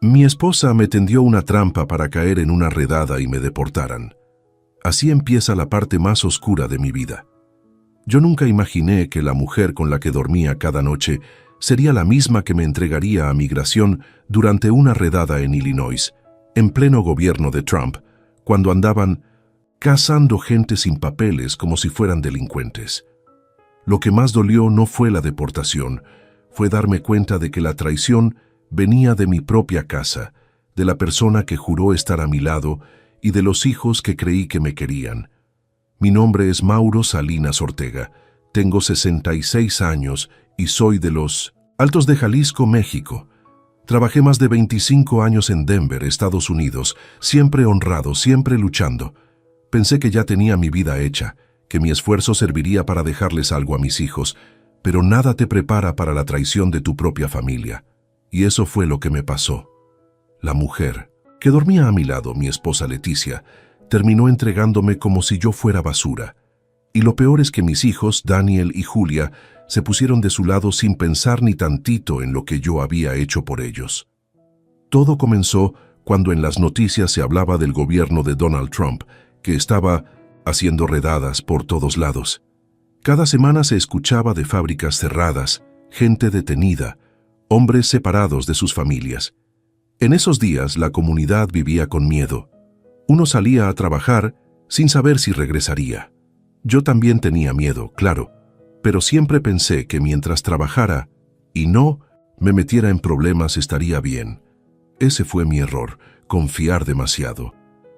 Mi esposa me tendió una trampa para caer en una redada y me deportaran. Así empieza la parte más oscura de mi vida. Yo nunca imaginé que la mujer con la que dormía cada noche sería la misma que me entregaría a migración durante una redada en Illinois, en pleno gobierno de Trump, cuando andaban cazando gente sin papeles como si fueran delincuentes. Lo que más dolió no fue la deportación, fue darme cuenta de que la traición venía de mi propia casa, de la persona que juró estar a mi lado y de los hijos que creí que me querían. Mi nombre es Mauro Salinas Ortega, tengo 66 años y soy de los Altos de Jalisco, México. Trabajé más de 25 años en Denver, Estados Unidos, siempre honrado, siempre luchando. Pensé que ya tenía mi vida hecha, que mi esfuerzo serviría para dejarles algo a mis hijos, pero nada te prepara para la traición de tu propia familia. Y eso fue lo que me pasó. La mujer, que dormía a mi lado, mi esposa Leticia, terminó entregándome como si yo fuera basura. Y lo peor es que mis hijos, Daniel y Julia, se pusieron de su lado sin pensar ni tantito en lo que yo había hecho por ellos. Todo comenzó cuando en las noticias se hablaba del gobierno de Donald Trump, que estaba haciendo redadas por todos lados. Cada semana se escuchaba de fábricas cerradas, gente detenida, hombres separados de sus familias. En esos días la comunidad vivía con miedo. Uno salía a trabajar sin saber si regresaría. Yo también tenía miedo, claro, pero siempre pensé que mientras trabajara y no me metiera en problemas estaría bien. Ese fue mi error, confiar demasiado.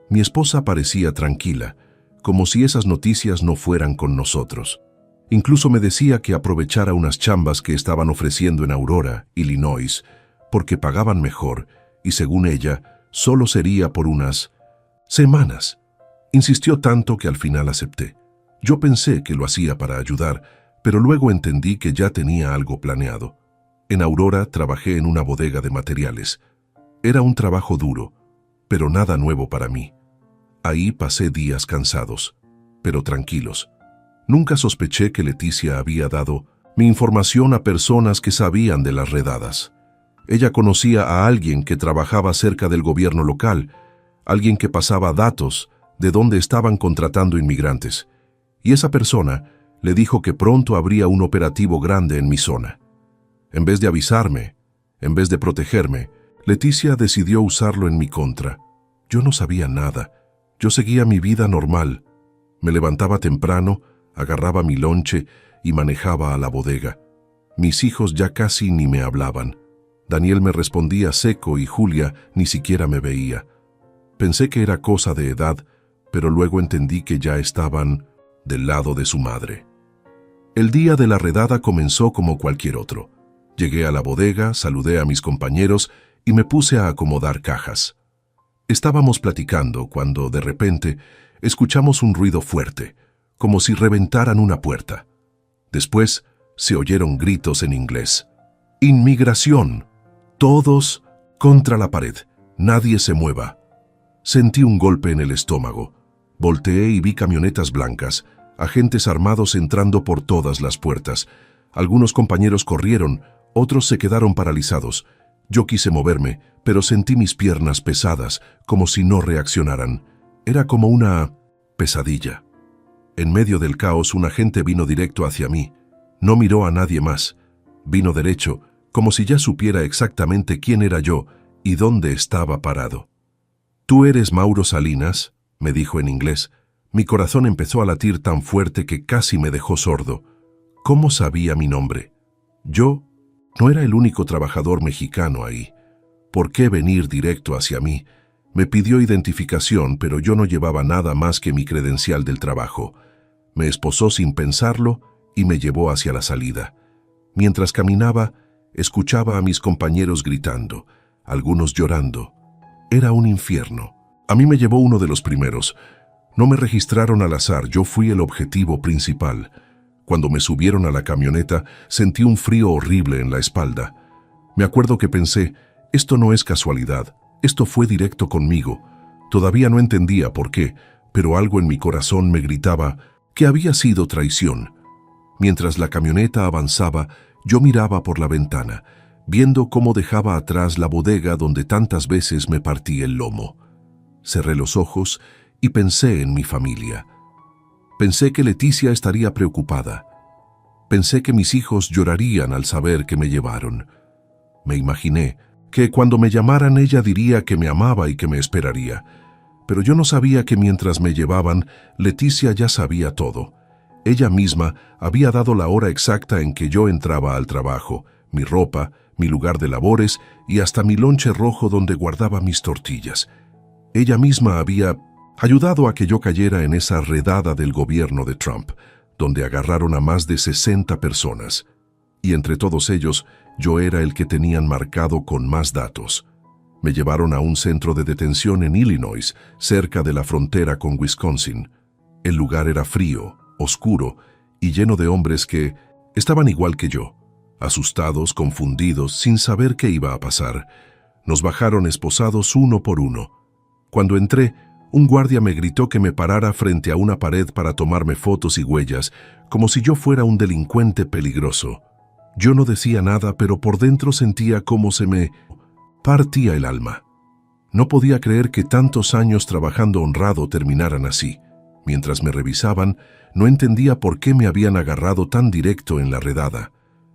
Mi esposa parecía tranquila, como si esas noticias no fueran con nosotros. Incluso me decía que aprovechara unas chambas que estaban ofreciendo en Aurora, Illinois, porque pagaban mejor y, según ella, solo sería por unas semanas. Insistió tanto que al final acepté. Yo pensé que lo hacía para ayudar, pero luego entendí que ya tenía algo planeado. En Aurora trabajé en una bodega de materiales. Era un trabajo duro, pero nada nuevo para mí. Ahí pasé días cansados, pero tranquilos. Nunca sospeché que Leticia había dado mi información a personas que sabían de las redadas. Ella conocía a alguien que trabajaba cerca del gobierno local, alguien que pasaba datos de dónde estaban contratando inmigrantes, y esa persona le dijo que pronto habría un operativo grande en mi zona. En vez de avisarme, en vez de protegerme, Leticia decidió usarlo en mi contra. Yo no sabía nada. Yo seguía mi vida normal. Me levantaba temprano, agarraba mi lonche y manejaba a la bodega. Mis hijos ya casi ni me hablaban. Daniel me respondía seco y Julia ni siquiera me veía. Pensé que era cosa de edad, pero luego entendí que ya estaban del lado de su madre. El día de la redada comenzó como cualquier otro. Llegué a la bodega, saludé a mis compañeros y me puse a acomodar cajas. Estábamos platicando cuando, de repente, escuchamos un ruido fuerte, como si reventaran una puerta. Después se oyeron gritos en inglés. ¡Inmigración! Todos contra la pared. Nadie se mueva. Sentí un golpe en el estómago. Volteé y vi camionetas blancas, agentes armados entrando por todas las puertas. Algunos compañeros corrieron, otros se quedaron paralizados. Yo quise moverme, pero sentí mis piernas pesadas, como si no reaccionaran. Era como una pesadilla. En medio del caos, un agente vino directo hacia mí. No miró a nadie más. Vino derecho, como si ya supiera exactamente quién era yo y dónde estaba parado. «¿Tú eres Mauro Salinas?», me dijo en inglés. Mi corazón empezó a latir tan fuerte que casi me dejó sordo. ¿Cómo sabía mi nombre? Yo no era el único trabajador mexicano ahí. ¿Por qué venir directo hacia mí? Me pidió identificación, pero yo no llevaba nada más que mi credencial del trabajo. Me esposó sin pensarlo y me llevó hacia la salida. Mientras caminaba, escuchaba a mis compañeros gritando, algunos llorando. Era un infierno. A mí me llevó uno de los primeros. No me registraron al azar, yo fui el objetivo principal. Cuando me subieron a la camioneta, sentí un frío horrible en la espalda. Me acuerdo que pensé, esto no es casualidad, esto fue directo conmigo. Todavía no entendía por qué, pero algo en mi corazón me gritaba que había sido traición. Mientras la camioneta avanzaba, yo miraba por la ventana. viendo cómo dejaba atrás la bodega donde tantas veces me partí el lomo. Cerré los ojos y pensé en mi familia. Pensé que Leticia estaría preocupada. Pensé que mis hijos llorarían al saber que me llevaron. Me imaginé que cuando me llamaran ella diría que me amaba y que me esperaría. Pero yo no sabía que mientras me llevaban, Leticia ya sabía todo. Ella misma había dado la hora exacta en que yo entraba al trabajo, mi ropa, mi lugar de labores y hasta mi lonche rojo donde guardaba mis tortillas. Ella misma había ayudado a que yo cayera en esa redada del gobierno de Trump, donde agarraron a más de 60 personas. Y entre todos ellos, yo era el que tenían marcado con más datos. Me llevaron a un centro de detención en Illinois, cerca de la frontera con Wisconsin. El lugar era frío, oscuro y lleno de hombres que estaban igual que yo, asustados, confundidos, sin saber qué iba a pasar. Nos bajaron esposados uno por uno. Cuando entré, un guardia me gritó que me parara frente a una pared para tomarme fotos y huellas, como si yo fuera un delincuente peligroso. Yo no decía nada, pero por dentro sentía cómo se me partía el alma. No podía creer que tantos años trabajando honrado terminaran así. Mientras me revisaban, no entendía por qué me habían agarrado tan directo en la redada.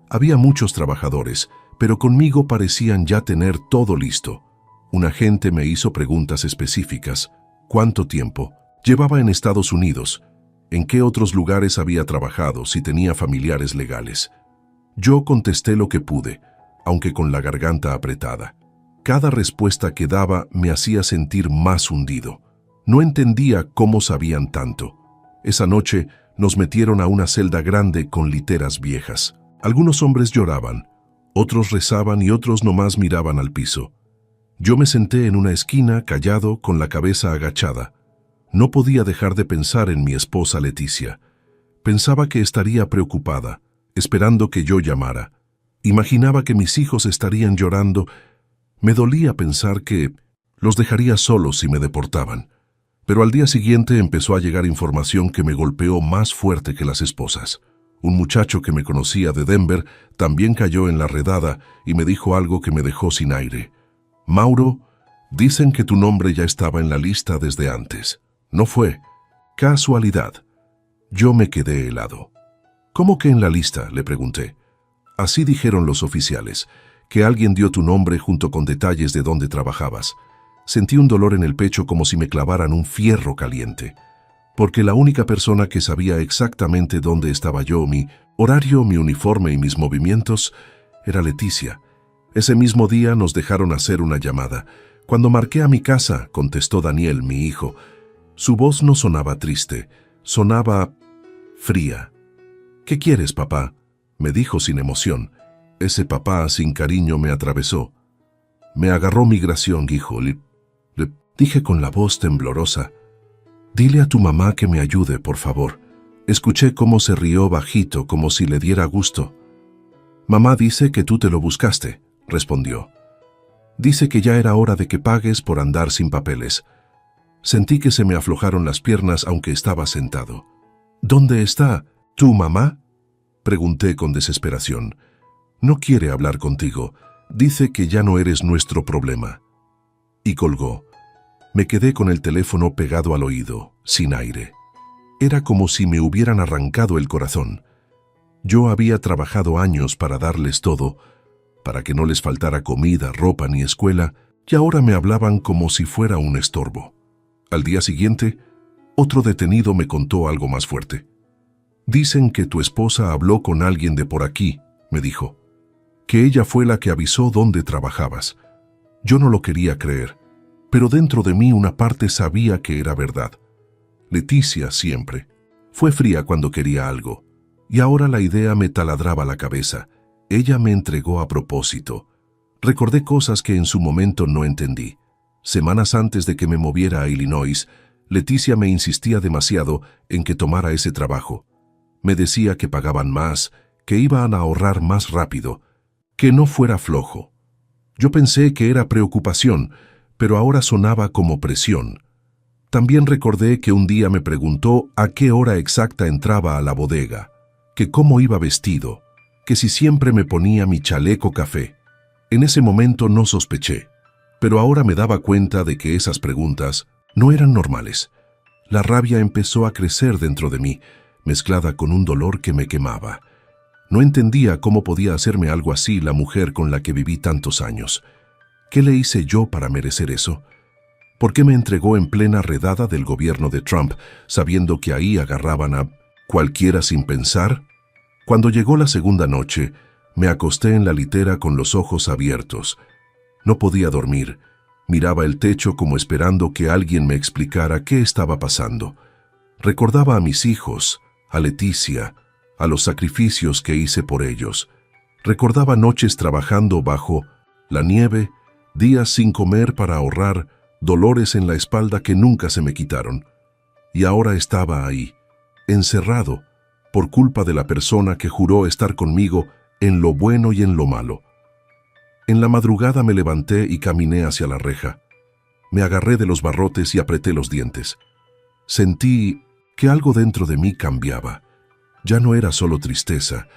Había muchos trabajadores, pero conmigo parecían ya tener todo listo. Un agente me hizo preguntas específicas. ¿Cuánto tiempo llevaba en Estados Unidos? ¿En qué otros lugares había trabajado? Si tenía familiares legales. Yo contesté lo que pude, aunque con la garganta apretada. Cada respuesta que daba me hacía sentir más hundido. No entendía cómo sabían tanto. Esa noche nos metieron a una celda grande con literas viejas. Algunos hombres lloraban, otros rezaban y otros nomás miraban al piso. Yo me senté en una esquina, callado, con la cabeza agachada. No podía dejar de pensar en mi esposa Leticia. Pensaba que estaría preocupada, esperando que yo llamara. Imaginaba que mis hijos estarían llorando. Me dolía pensar que los dejaría solos si me deportaban. Pero al día siguiente empezó a llegar información que me golpeó más fuerte que las esposas. Un muchacho que me conocía de Denver también cayó en la redada y me dijo algo que me dejó sin aire. Mauro, dicen que tu nombre ya estaba en la lista desde antes. No fue casualidad. Yo me quedé helado. ¿Cómo que en la lista?, le pregunté. Así dijeron los oficiales, que alguien dio tu nombre junto con detalles de dónde trabajabas. Sentí un dolor en el pecho como si me clavaran un fierro caliente, porque la única persona que sabía exactamente dónde estaba yo, mi horario, mi uniforme y mis movimientos, era Leticia. Ese mismo día nos dejaron hacer una llamada. Cuando marqué a mi casa, contestó Daniel, mi hijo. Su voz no sonaba triste, sonaba fría. ¿Qué quieres, papá?, me dijo sin emoción. Ese papá sin cariño me atravesó. Me agarró migración, hijo. Le dije con la voz temblorosa. Dile a tu mamá que me ayude, por favor. Escuché cómo se rió bajito, como si le diera gusto. Mamá dice que tú te lo buscaste, respondió. Dice que ya era hora de que pagues por andar sin papeles. Sentí que se me aflojaron las piernas aunque estaba sentado. ¿Dónde está tu mamá?, pregunté con desesperación. No quiere hablar contigo. Dice que ya no eres nuestro problema. Y colgó. Me quedé con el teléfono pegado al oído, sin aire. Era como si me hubieran arrancado el corazón. Yo había trabajado años para darles todo, para que no les faltara comida, ropa ni escuela, y ahora me hablaban como si fuera un estorbo. Al día siguiente, otro detenido me contó algo más fuerte. Dicen que tu esposa habló con alguien de por aquí, me dijo. Que ella fue la que avisó dónde trabajabas. Yo no lo quería creer, pero dentro de mí una parte sabía que era verdad. Leticia siempre fue fría cuando quería algo, y ahora la idea me taladraba la cabeza. Ella me entregó a propósito. Recordé cosas que en su momento no entendí. Semanas antes de que me moviera a Illinois, Leticia me insistía demasiado en que tomara ese trabajo. Me decía que pagaban más, que iban a ahorrar más rápido, que no fuera flojo. Yo pensé que era preocupación, pero ahora sonaba como presión. También recordé que un día me preguntó a qué hora exacta entraba a la bodega, que cómo iba vestido, que si siempre me ponía mi chaleco café. En ese momento no sospeché, pero ahora me daba cuenta de que esas preguntas no eran normales. La rabia empezó a crecer dentro de mí, mezclada con un dolor que me quemaba. No entendía cómo podía hacerme algo así la mujer con la que viví tantos años. ¿Qué le hice yo para merecer eso? ¿Por qué me entregó en plena redada del gobierno de Trump, sabiendo que ahí agarraban a cualquiera sin pensar? Cuando llegó la segunda noche, me acosté en la litera con los ojos abiertos. No podía dormir. Miraba el techo como esperando que alguien me explicara qué estaba pasando. Recordaba a mis hijos, a Leticia, a los sacrificios que hice por ellos. Recordaba noches trabajando bajo la nieve, días sin comer para ahorrar, dolores en la espalda que nunca se me quitaron. Y ahora estaba ahí, encerrado, por culpa de la persona que juró estar conmigo en lo bueno y en lo malo. En la madrugada me levanté y caminé hacia la reja. Me agarré de los barrotes y apreté los dientes. Sentí que algo dentro de mí cambiaba. Ya no era solo tristeza,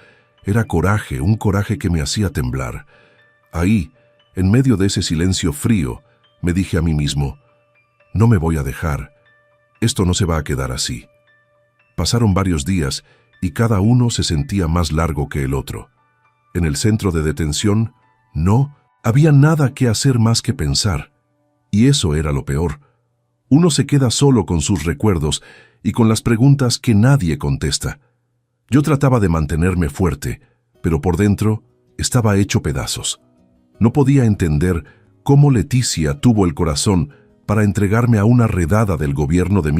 era coraje, un coraje que me hacía temblar. Ahí, en medio de ese silencio frío, me dije a mí mismo, no me voy a dejar, esto no se va a quedar así. Pasaron varios días y cada uno se sentía más largo que el otro. En el centro de detención, no había nada que hacer más que pensar. Y eso era lo peor. Uno se queda solo con sus recuerdos y con las preguntas que nadie contesta. Yo trataba de mantenerme fuerte, pero por dentro estaba hecho pedazos. No podía entender cómo Leticia tuvo el corazón para entregarme a una redada del gobierno de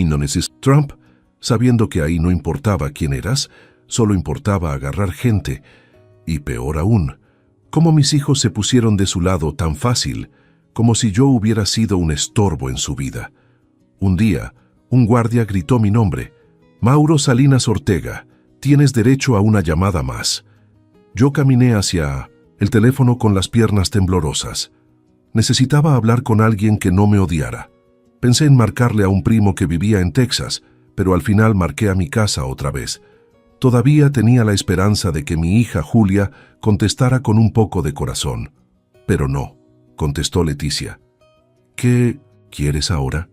Trump, sabiendo que ahí no importaba quién eras, solo importaba agarrar gente. Y peor aún, cómo mis hijos se pusieron de su lado tan fácil, como si yo hubiera sido un estorbo en su vida. Un día, un guardia gritó mi nombre. Mauro Salinas Ortega, tienes derecho a una llamada más. Yo caminé hacia el teléfono con las piernas temblorosas. Necesitaba hablar con alguien que no me odiara. Pensé en marcarle a un primo que vivía en Texas, pero al final marqué a mi casa otra vez. Todavía tenía la esperanza de que mi hija Julia contestara con un poco de corazón. Pero no, contestó Leticia. ¿Qué quieres ahora?,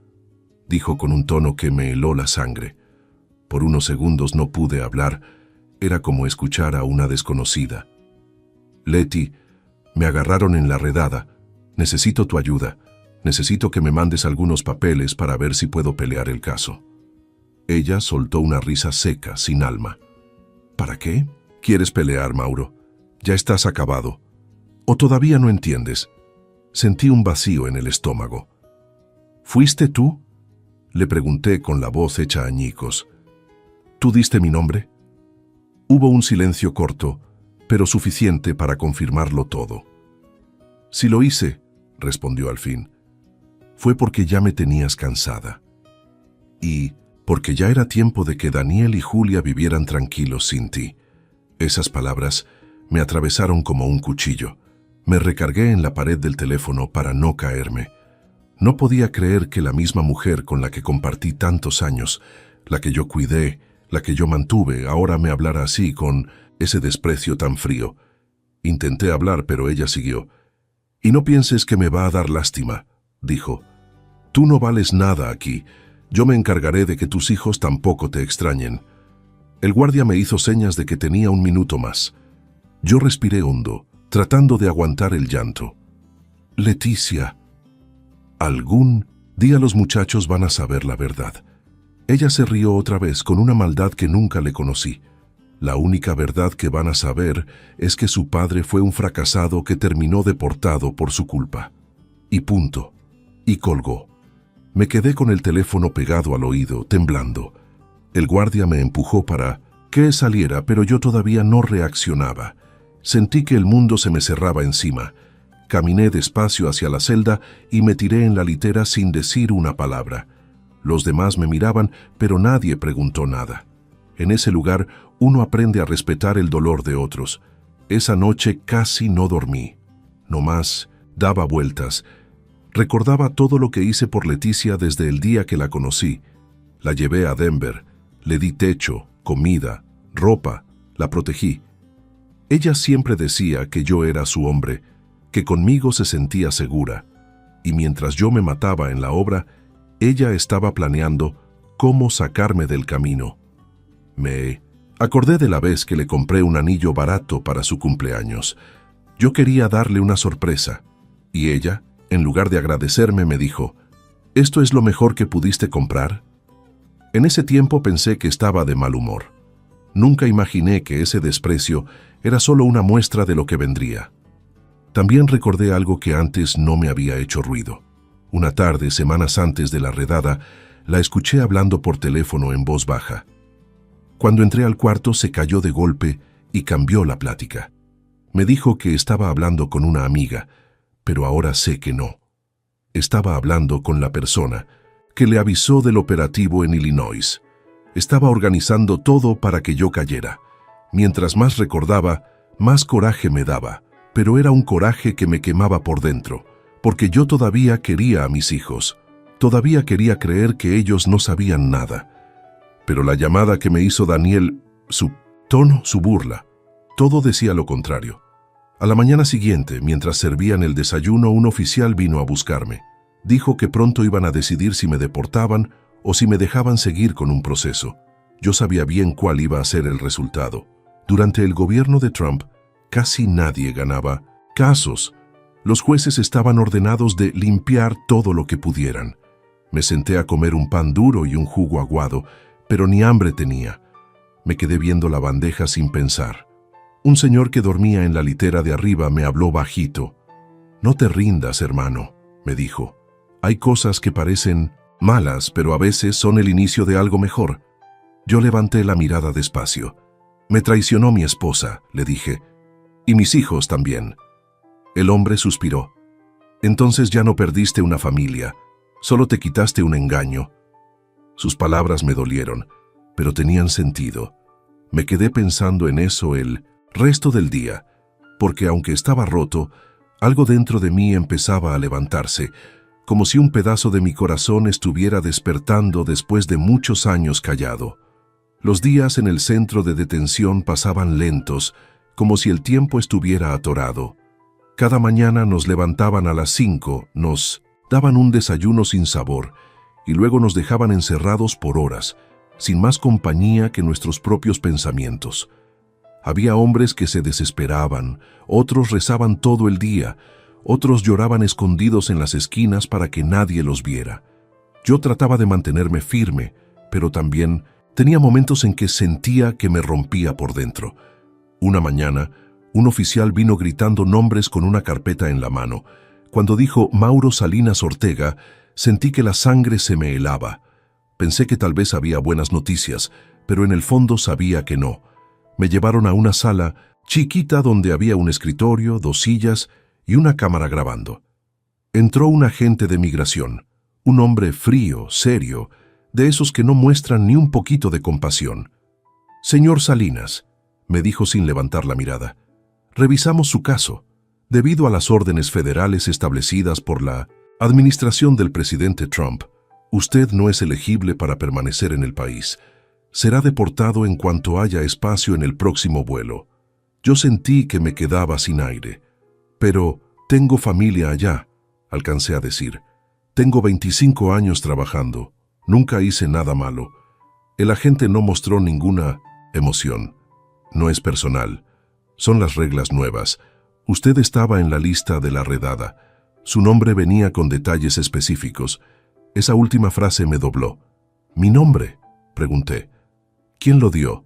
dijo con un tono que me heló la sangre. Por unos segundos no pude hablar. Era como escuchar a una desconocida. Leti, me agarraron en la redada. Necesito tu ayuda. Necesito que me mandes algunos papeles para ver si puedo pelear el caso. Ella soltó una risa seca, sin alma. ¿Para qué? ¿Quieres pelear, Mauro? Ya estás acabado. ¿O todavía no entiendes? Sentí un vacío en el estómago. ¿Fuiste tú?, le pregunté con la voz hecha añicos. ¿Tú diste mi nombre? Hubo un silencio corto, pero suficiente para confirmarlo todo. Sí lo hice, respondió al fin. Fue porque ya me tenías cansada. Y porque ya era tiempo de que Daniel y Julia vivieran tranquilos sin ti. Esas palabras me atravesaron como un cuchillo. Me recargué en la pared del teléfono para no caerme. No podía creer que la misma mujer con la que compartí tantos años, la que yo cuidé, la que yo mantuve, ahora me hablara así, con ese desprecio tan frío. Intenté hablar, pero ella siguió. «Y no pienses que me va a dar lástima», dijo. «Tú no vales nada aquí. Yo me encargaré de que tus hijos tampoco te extrañen». El guardia me hizo señas de que tenía un minuto más. Yo respiré hondo, tratando de aguantar el llanto. «Leticia, algún día los muchachos van a saber la verdad». Ella se rió otra vez con una maldad que nunca le conocí. La única verdad que van a saber es que su padre fue un fracasado que terminó deportado por su culpa. Y punto. Y colgó. Me quedé con el teléfono pegado al oído, temblando. El guardia me empujó para que saliera, pero yo todavía no reaccionaba. Sentí que el mundo se me cerraba encima. Caminé despacio hacia la celda y me tiré en la litera sin decir una palabra. Los demás me miraban, pero nadie preguntó nada. En ese lugar, uno aprende a respetar el dolor de otros. Esa noche casi no dormí. Nomás daba vueltas. Recordaba todo lo que hice por Leticia desde el día que la conocí. La llevé a Denver, le di techo, comida, ropa, la protegí. Ella siempre decía que yo era su hombre, que conmigo se sentía segura, y mientras yo me mataba en la obra, ella estaba planeando cómo sacarme del camino. Me acordé de la vez que le compré un anillo barato para su cumpleaños. Yo quería darle una sorpresa, y ella, en lugar de agradecerme, me dijo, «¿Esto es lo mejor que pudiste comprar?». En ese tiempo pensé que estaba de mal humor. Nunca imaginé que ese desprecio era solo una muestra de lo que vendría. También recordé algo que antes no me había hecho ruido. Una tarde, semanas antes de la redada, la escuché hablando por teléfono en voz baja. Cuando entré al cuarto se cayó de golpe y cambió la plática. Me dijo que estaba hablando con una amiga, pero ahora sé que no. Estaba hablando con la persona que le avisó del operativo en Illinois. Estaba organizando todo para que yo cayera. Mientras más recordaba, más coraje me daba, pero era un coraje que me quemaba por dentro, porque yo todavía quería a mis hijos. Todavía quería creer que ellos no sabían nada. Pero la llamada que me hizo Daniel, su tono, su burla, todo decía lo contrario. A la mañana siguiente, mientras servían el desayuno, un oficial vino a buscarme. Dijo que pronto iban a decidir si me deportaban o si me dejaban seguir con un proceso. Yo sabía bien cuál iba a ser el resultado. Durante el gobierno de Trump, casi nadie ganaba casos. Los jueces estaban ordenados de limpiar todo lo que pudieran. Me senté a comer un pan duro y un jugo aguado, pero ni hambre tenía. Me quedé viendo la bandeja sin pensar. Un señor que dormía en la litera de arriba me habló bajito. «No te rindas, hermano», me dijo. «Hay cosas que parecen malas, pero a veces son el inicio de algo mejor». Yo levanté la mirada despacio. «Me traicionó mi esposa», le dije, «y mis hijos también». El hombre suspiró. «Entonces ya no perdiste una familia, solo te quitaste un engaño». Sus palabras me dolieron, pero tenían sentido. Me quedé pensando en eso el resto del día, porque aunque estaba roto, algo dentro de mí empezaba a levantarse, como si un pedazo de mi corazón estuviera despertando después de muchos años callado. Los días en el centro de detención pasaban lentos, como si el tiempo estuviera atorado. Cada mañana nos levantaban a las 5, nos daban un desayuno sin sabor, y luego nos dejaban encerrados por horas, sin más compañía que nuestros propios pensamientos. Había hombres que se desesperaban, otros rezaban todo el día, otros lloraban escondidos en las esquinas para que nadie los viera. Yo trataba de mantenerme firme, pero también tenía momentos en que sentía que me rompía por dentro. Una mañana, un oficial vino gritando nombres con una carpeta en la mano. Cuando dijo Mauro Salinas Ortega, sentí que la sangre se me helaba. Pensé que tal vez había buenas noticias, pero en el fondo sabía que no. Me llevaron a una sala chiquita donde había un escritorio, 2 sillas y una cámara grabando. Entró un agente de migración, un hombre frío, serio, de esos que no muestran ni un poquito de compasión. «Señor Salinas», me dijo sin levantar la mirada, «revisamos su caso. Debido a las órdenes federales establecidas por la administración del presidente Trump, usted no es elegible para permanecer en el país. Será deportado en cuanto haya espacio en el próximo vuelo». Yo sentí que me quedaba sin aire. «Pero tengo familia allá», alcancé a decir. «Tengo 25 años trabajando. Nunca hice nada malo». El agente no mostró ninguna emoción. «No es personal. Son las reglas nuevas. Usted estaba en la lista de la redada. Su nombre venía con detalles específicos». Esa última frase me dobló. «¿Mi nombre?», pregunté. «¿Quién lo dio?».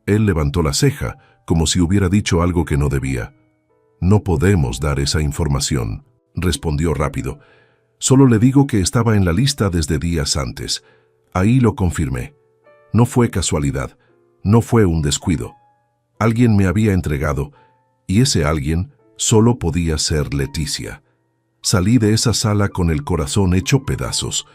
Él levantó la ceja, como si hubiera dicho algo que no debía. «No podemos dar esa información», respondió rápido. «Solo le digo que estaba en la lista desde días antes. Ahí lo confirmé. No fue casualidad, no fue un descuido. Alguien me había entregado, y ese alguien solo podía ser Leticia». Salí de esa sala con el corazón hecho pedazos.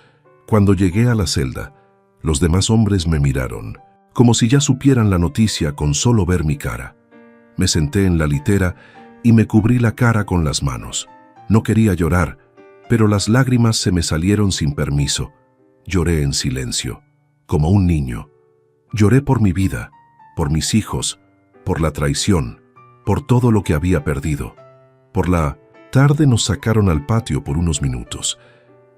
Cuando llegué a la celda, los demás hombres me miraron, como si ya supieran la noticia con solo ver mi cara. Me senté en la litera y me cubrí la cara con las manos. No quería llorar, pero las lágrimas se me salieron sin permiso. Lloré en silencio, como un niño. Lloré por mi vida, por mis hijos, por la traición, por todo lo que había perdido. Por la tarde nos sacaron al patio por unos minutos.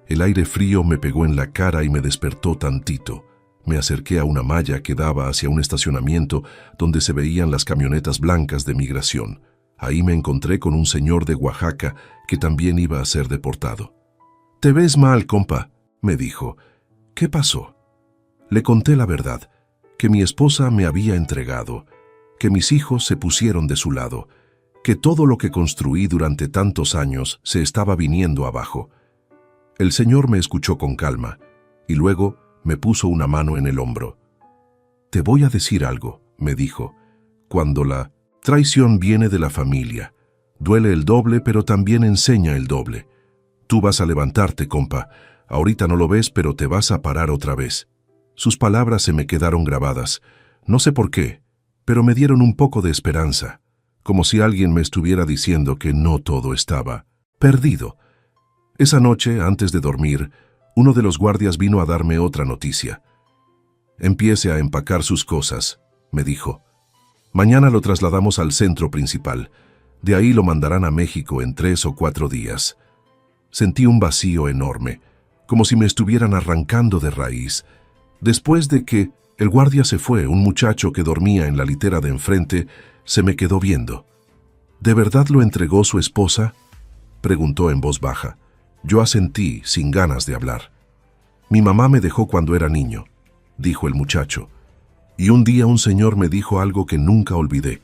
El aire frío me pegó en la cara y me despertó tantito. Me acerqué a una malla que daba hacia un estacionamiento donde se veían las camionetas blancas de migración. Ahí me encontré con un señor de Oaxaca que también iba a ser deportado. «Te ves mal, compa», me dijo. «¿Qué pasó?» Le conté la verdad, que mi esposa me había entregado, que mis hijos se pusieron de su lado, que todo lo que construí durante tantos años se estaba viniendo abajo. El señor me escuchó con calma y luego me puso una mano en el hombro. «Te voy a decir algo», me dijo. «Cuando la traición viene de la familia, duele el doble, pero también enseña el doble. Tú vas a levantarte, compa. Ahorita no lo ves, pero te vas a parar otra vez». Sus palabras se me quedaron grabadas. No sé por qué, pero me dieron un poco de esperanza, como si alguien me estuviera diciendo que no todo estaba perdido. Esa noche, antes de dormir, uno de los guardias vino a darme otra noticia. «Empiece a empacar sus cosas», me dijo. «Mañana lo trasladamos al centro principal. De ahí lo mandarán a México en 3 o 4 días». Sentí un vacío enorme, como si me estuvieran arrancando de raíz. Después de que el guardia se fue, un muchacho que dormía en la litera de enfrente se me quedó viendo. «¿De verdad lo entregó su esposa?», preguntó en voz baja. Yo asentí, sin ganas de hablar. «Mi mamá me dejó cuando era niño», dijo el muchacho. «Y un día un señor me dijo algo que nunca olvidé.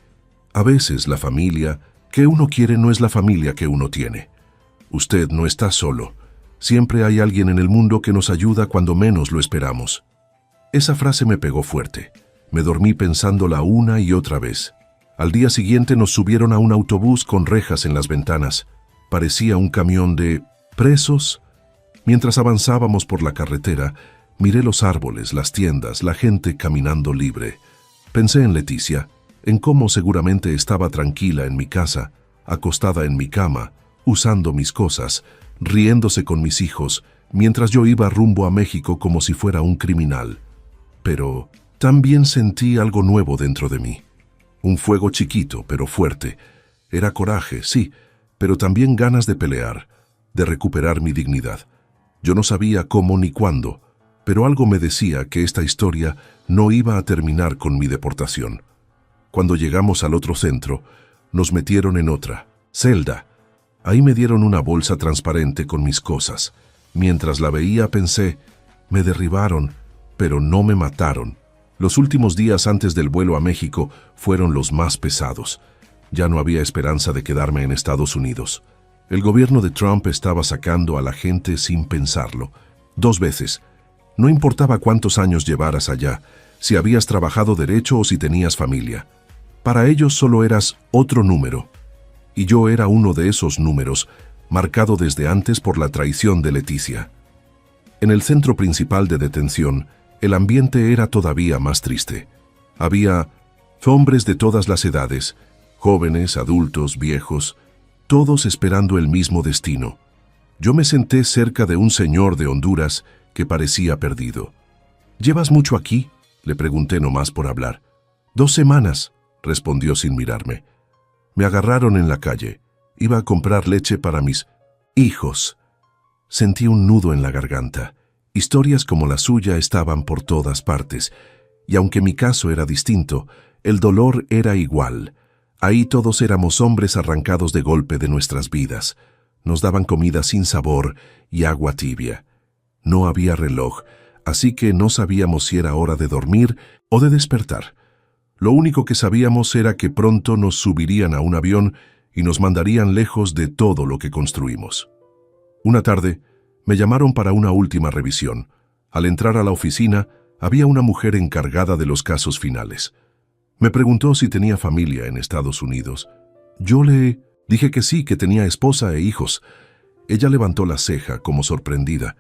A veces la familia que uno quiere no es la familia que uno tiene. Usted no está solo. Siempre hay alguien en el mundo que nos ayuda cuando menos lo esperamos». Esa frase me pegó fuerte. Me dormí pensándola una y otra vez. Al día siguiente nos subieron a un autobús con rejas en las ventanas. Parecía un camión de presos. Mientras avanzábamos por la carretera, miré los árboles, las tiendas, la gente caminando libre. Pensé en Leticia, en cómo seguramente estaba tranquila en mi casa, acostada en mi cama, usando mis cosas, riéndose con mis hijos, mientras yo iba rumbo a México como si fuera un criminal. Pero también sentí algo nuevo dentro de mí. Un fuego chiquito, pero fuerte. Era coraje, sí, pero también ganas de pelear, de recuperar mi dignidad. Yo no sabía cómo ni cuándo, pero algo me decía que esta historia no iba a terminar con mi deportación. Cuando llegamos al otro centro, nos metieron en otra celda. Ahí me dieron una bolsa transparente con mis cosas. Mientras la veía pensé, me derribaron, pero no me mataron. Los últimos días antes del vuelo a México fueron los más pesados. Ya no había esperanza de quedarme en Estados Unidos. El gobierno de Trump estaba sacando a la gente sin pensarlo. 2 veces. No importaba cuántos años llevaras allá, si habías trabajado derecho o si tenías familia. Para ellos solo eras otro número. Y yo era uno de esos números, marcado desde antes por la traición de Leticia. En el centro principal de detención, el ambiente era todavía más triste. Había hombres de todas las edades, jóvenes, adultos, viejos, todos esperando el mismo destino. Yo me senté cerca de un señor de Honduras que parecía perdido. «¿Llevas mucho aquí?», le pregunté nomás por hablar. 2 semanas, respondió sin mirarme. Me agarraron en la calle. Iba a comprar leche para mis hijos. Sentí un nudo en la garganta. Historias como la suya estaban por todas partes, y aunque mi caso era distinto, el dolor era igual. Ahí todos éramos hombres arrancados de golpe de nuestras vidas. Nos daban comida sin sabor y agua tibia. No había reloj, así que no sabíamos si era hora de dormir o de despertar. Lo único que sabíamos era que pronto nos subirían a un avión y nos mandarían lejos de todo lo que construimos. Una tarde, me llamaron para una última revisión. Al entrar a la oficina, había una mujer encargada de los casos finales. Me preguntó si tenía familia en Estados Unidos. Yo le dije que sí, que tenía esposa e hijos. Ella levantó la ceja como sorprendida.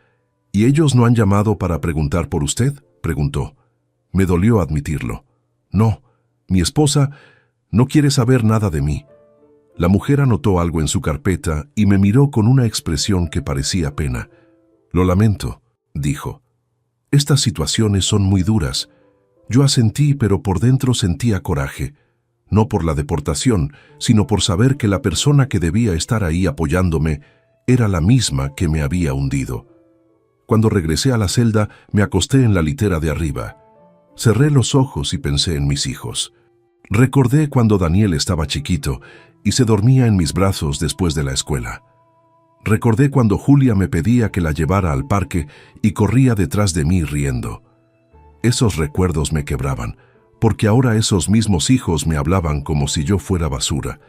«¿Y ellos no han llamado para preguntar por usted?», preguntó. Me dolió admitirlo. «No, mi esposa no quiere saber nada de mí». La mujer anotó algo en su carpeta y me miró con una expresión que parecía pena. «Lo lamento», dijo. «Estas situaciones son muy duras». Yo asentí, pero por dentro sentía coraje. no por la deportación, sino por saber que la persona que debía estar ahí apoyándome era la misma que me había hundido. Cuando regresé a la celda, me acosté en la litera de arriba. Cerré los ojos y pensé en mis hijos. Recordé cuando Daniel estaba chiquito y se dormía en mis brazos después de la escuela. Recordé cuando Julia me pedía que la llevara al parque y corría detrás de mí riendo. Esos recuerdos me quebraban, porque ahora esos mismos hijos me hablaban como si yo fuera basura.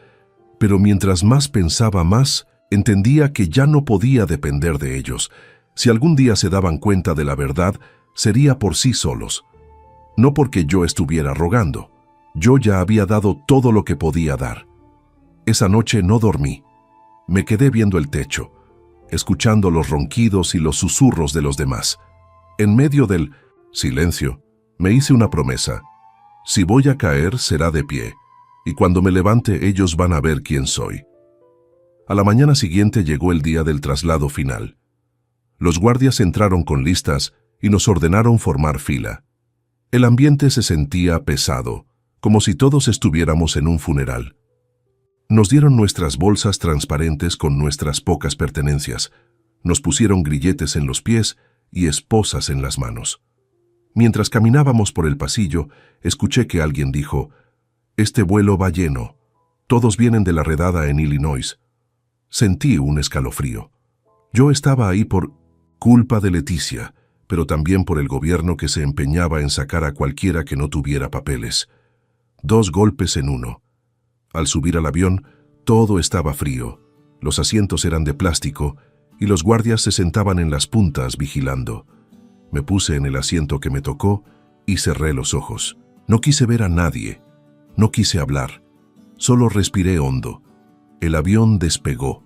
Pero mientras más pensaba, más entendía que ya no podía depender de ellos. Si algún día se daban cuenta de la verdad, sería por sí solos. No porque yo estuviera rogando. Yo ya había dado todo lo que podía dar. Esa noche no dormí. Me quedé viendo el techo, escuchando los ronquidos y los susurros de los demás. En medio del silencio, me hice una promesa. Si voy a caer, será de pie, y cuando me levante ellos van a ver quién soy. A la mañana siguiente llegó el día del traslado final. Los guardias entraron con listas y nos ordenaron formar fila. El ambiente se sentía pesado, como si todos estuviéramos en un funeral. Nos dieron nuestras bolsas transparentes con nuestras pocas pertenencias. Nos pusieron grilletes en los pies y esposas en las manos. Mientras caminábamos por el pasillo, escuché que alguien dijo: «Este vuelo va lleno. Todos vienen de la redada en Illinois». Sentí un escalofrío. Yo estaba ahí por culpa de Leticia, pero también por el gobierno que se empeñaba en sacar a cualquiera que no tuviera papeles. 2 golpes en uno. Al subir al avión, todo estaba frío. Los asientos eran de plástico y los guardias se sentaban en las puntas vigilando. Me puse en el asiento que me tocó y cerré los ojos. No quise ver a nadie. No quise hablar. Solo respiré hondo. El avión despegó.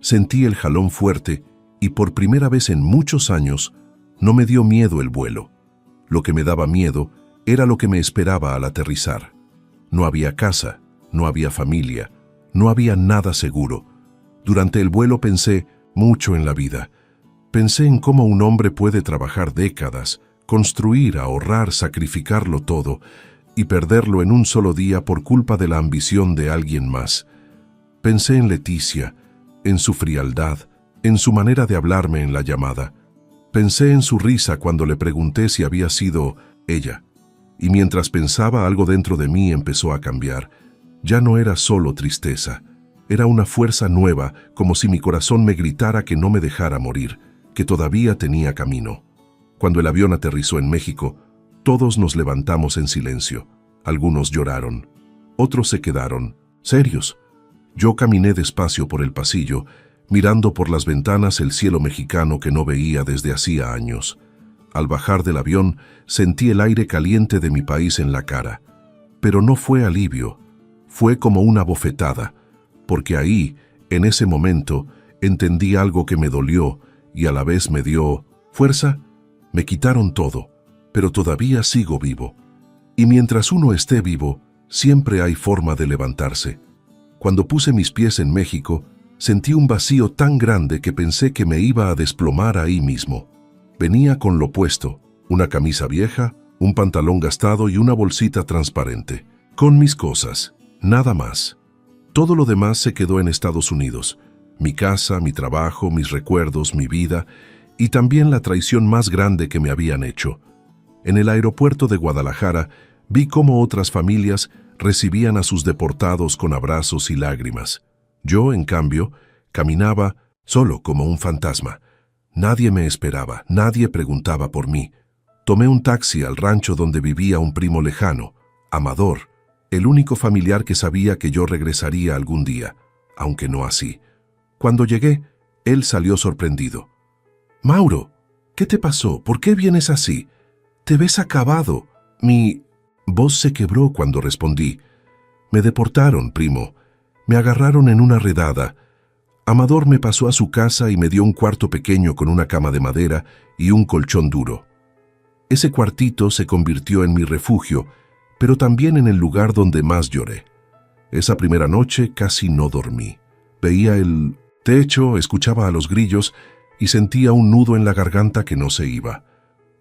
Sentí el jalón fuerte y por primera vez en muchos años no me dio miedo el vuelo. Lo que me daba miedo era lo que me esperaba al aterrizar. No había casa, no había familia, no había nada seguro. Durante el vuelo pensé mucho en la vida. Pensé en cómo un hombre puede trabajar décadas, construir, ahorrar, sacrificarlo todo y perderlo en un solo día por culpa de la ambición de alguien más. Pensé en Leticia, en su frialdad, en su manera de hablarme en la llamada. Pensé en su risa cuando le pregunté si había sido ella. Y mientras pensaba, algo dentro de mí empezó a cambiar. Ya no era solo tristeza. Era una fuerza nueva, como si mi corazón me gritara que no me dejara morir, que todavía tenía camino. Cuando el avión aterrizó en México, todos nos levantamos en silencio. Algunos lloraron. Otros se quedaron serios. Yo caminé despacio por el pasillo, mirando por las ventanas el cielo mexicano que no veía desde hacía años. Al bajar del avión, sentí el aire caliente de mi país en la cara. Pero no fue alivio, fue como una bofetada, porque ahí, en ese momento, entendí algo que me dolió y a la vez me dio fuerza. Me quitaron todo, pero todavía sigo vivo. Y mientras uno esté vivo, siempre hay forma de levantarse. Cuando puse mis pies en México, sentí un vacío tan grande que pensé que me iba a desplomar ahí mismo. Venía con lo puesto, una camisa vieja, un pantalón gastado y una bolsita transparente. Con mis cosas, nada más. Todo lo demás se quedó en Estados Unidos. Mi casa, mi trabajo, mis recuerdos, mi vida y también la traición más grande que me habían hecho. En el aeropuerto de Guadalajara vi cómo otras familias recibían a sus deportados con abrazos y lágrimas. Yo, en cambio, caminaba solo como un fantasma. Nadie me esperaba, nadie preguntaba por mí. Tomé un taxi al rancho donde vivía un primo lejano, Amador, el único familiar que sabía que yo regresaría algún día, aunque no así. Cuando llegué, él salió sorprendido. «Mauro, ¿qué te pasó? ¿Por qué vienes así? Te ves acabado». Mi voz se quebró cuando respondí. «Me deportaron, primo. Me agarraron en una redada. Amador me pasó a su casa y me dio un cuarto pequeño con una cama de madera y un colchón duro. Ese cuartito se convirtió en mi refugio, pero también en el lugar donde más lloré. Esa primera noche casi no dormí. Veía el techo, escuchaba a los grillos y sentía un nudo en la garganta que no se iba.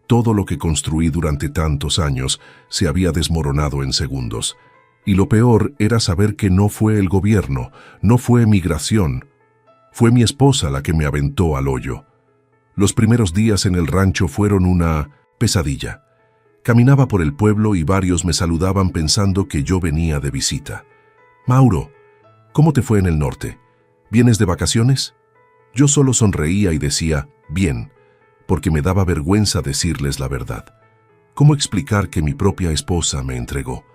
Todo lo que construí durante tantos años se había desmoronado en segundos, Y lo peor era saber que no fue el gobierno, no fue migración. Fue mi esposa la que me aventó al hoyo. Los primeros días en el rancho fueron una pesadilla. Caminaba por el pueblo y varios me saludaban pensando que yo venía de visita. «Mauro, ¿cómo te fue en el norte? ¿Vienes de vacaciones?» Yo solo sonreía y decía, «Bien», porque me daba vergüenza decirles la verdad. ¿Cómo explicar que mi propia esposa me entregó?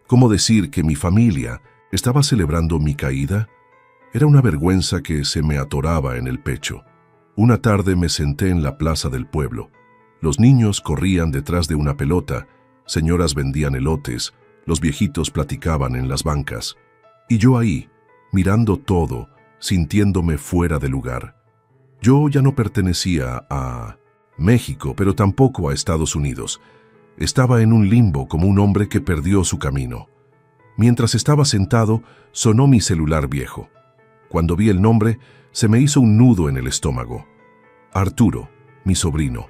¿Cómo decir que mi familia estaba celebrando mi caída? Era una vergüenza que se me atoraba en el pecho. Una tarde me senté en la plaza del pueblo. Los niños corrían detrás de una pelota, señoras vendían elotes, los viejitos platicaban en las bancas. Y yo ahí, mirando todo, sintiéndome fuera de lugar. Yo ya no pertenecía a México, pero tampoco a Estados Unidos. Estaba en un limbo como un hombre que perdió su camino. Mientras estaba sentado, sonó mi celular viejo. Cuando vi el nombre, se me hizo un nudo en el estómago. Arturo, mi sobrino.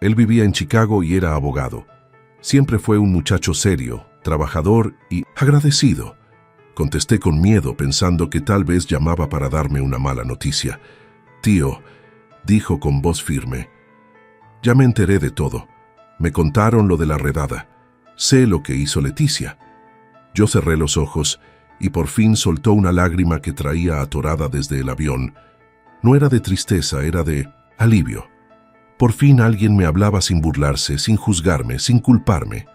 Él vivía en Chicago y era abogado. Siempre fue un muchacho serio, trabajador y agradecido. Contesté con miedo, pensando que tal vez llamaba para darme una mala noticia. «Tío», dijo con voz firme, «ya me enteré de todo. Me contaron lo de la redada. Sé lo que hizo Leticia». Yo cerré los ojos y por fin soltó una lágrima que traía atorada desde el avión. No era de tristeza, era de alivio. Por fin alguien me hablaba sin burlarse, sin juzgarme, sin culparme.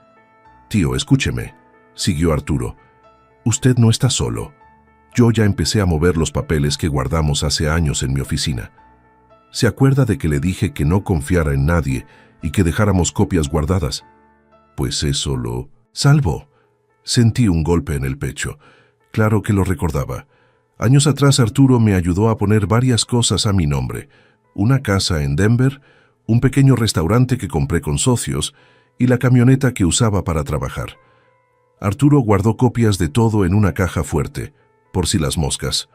«Tío, escúcheme», siguió Arturo. «Usted no está solo. Yo ya empecé a mover los papeles que guardamos hace años en mi oficina. ¿Se acuerda de que le dije que no confiara en nadie y que dejáramos copias guardadas? Pues eso lo salvó». Sentí un golpe en el pecho. Claro que lo recordaba. Años atrás Arturo me ayudó a poner varias cosas a mi nombre. Una casa en Denver, un pequeño restaurante que compré con socios y la camioneta que usaba para trabajar. Arturo guardó copias de todo en una caja fuerte, por si las moscas.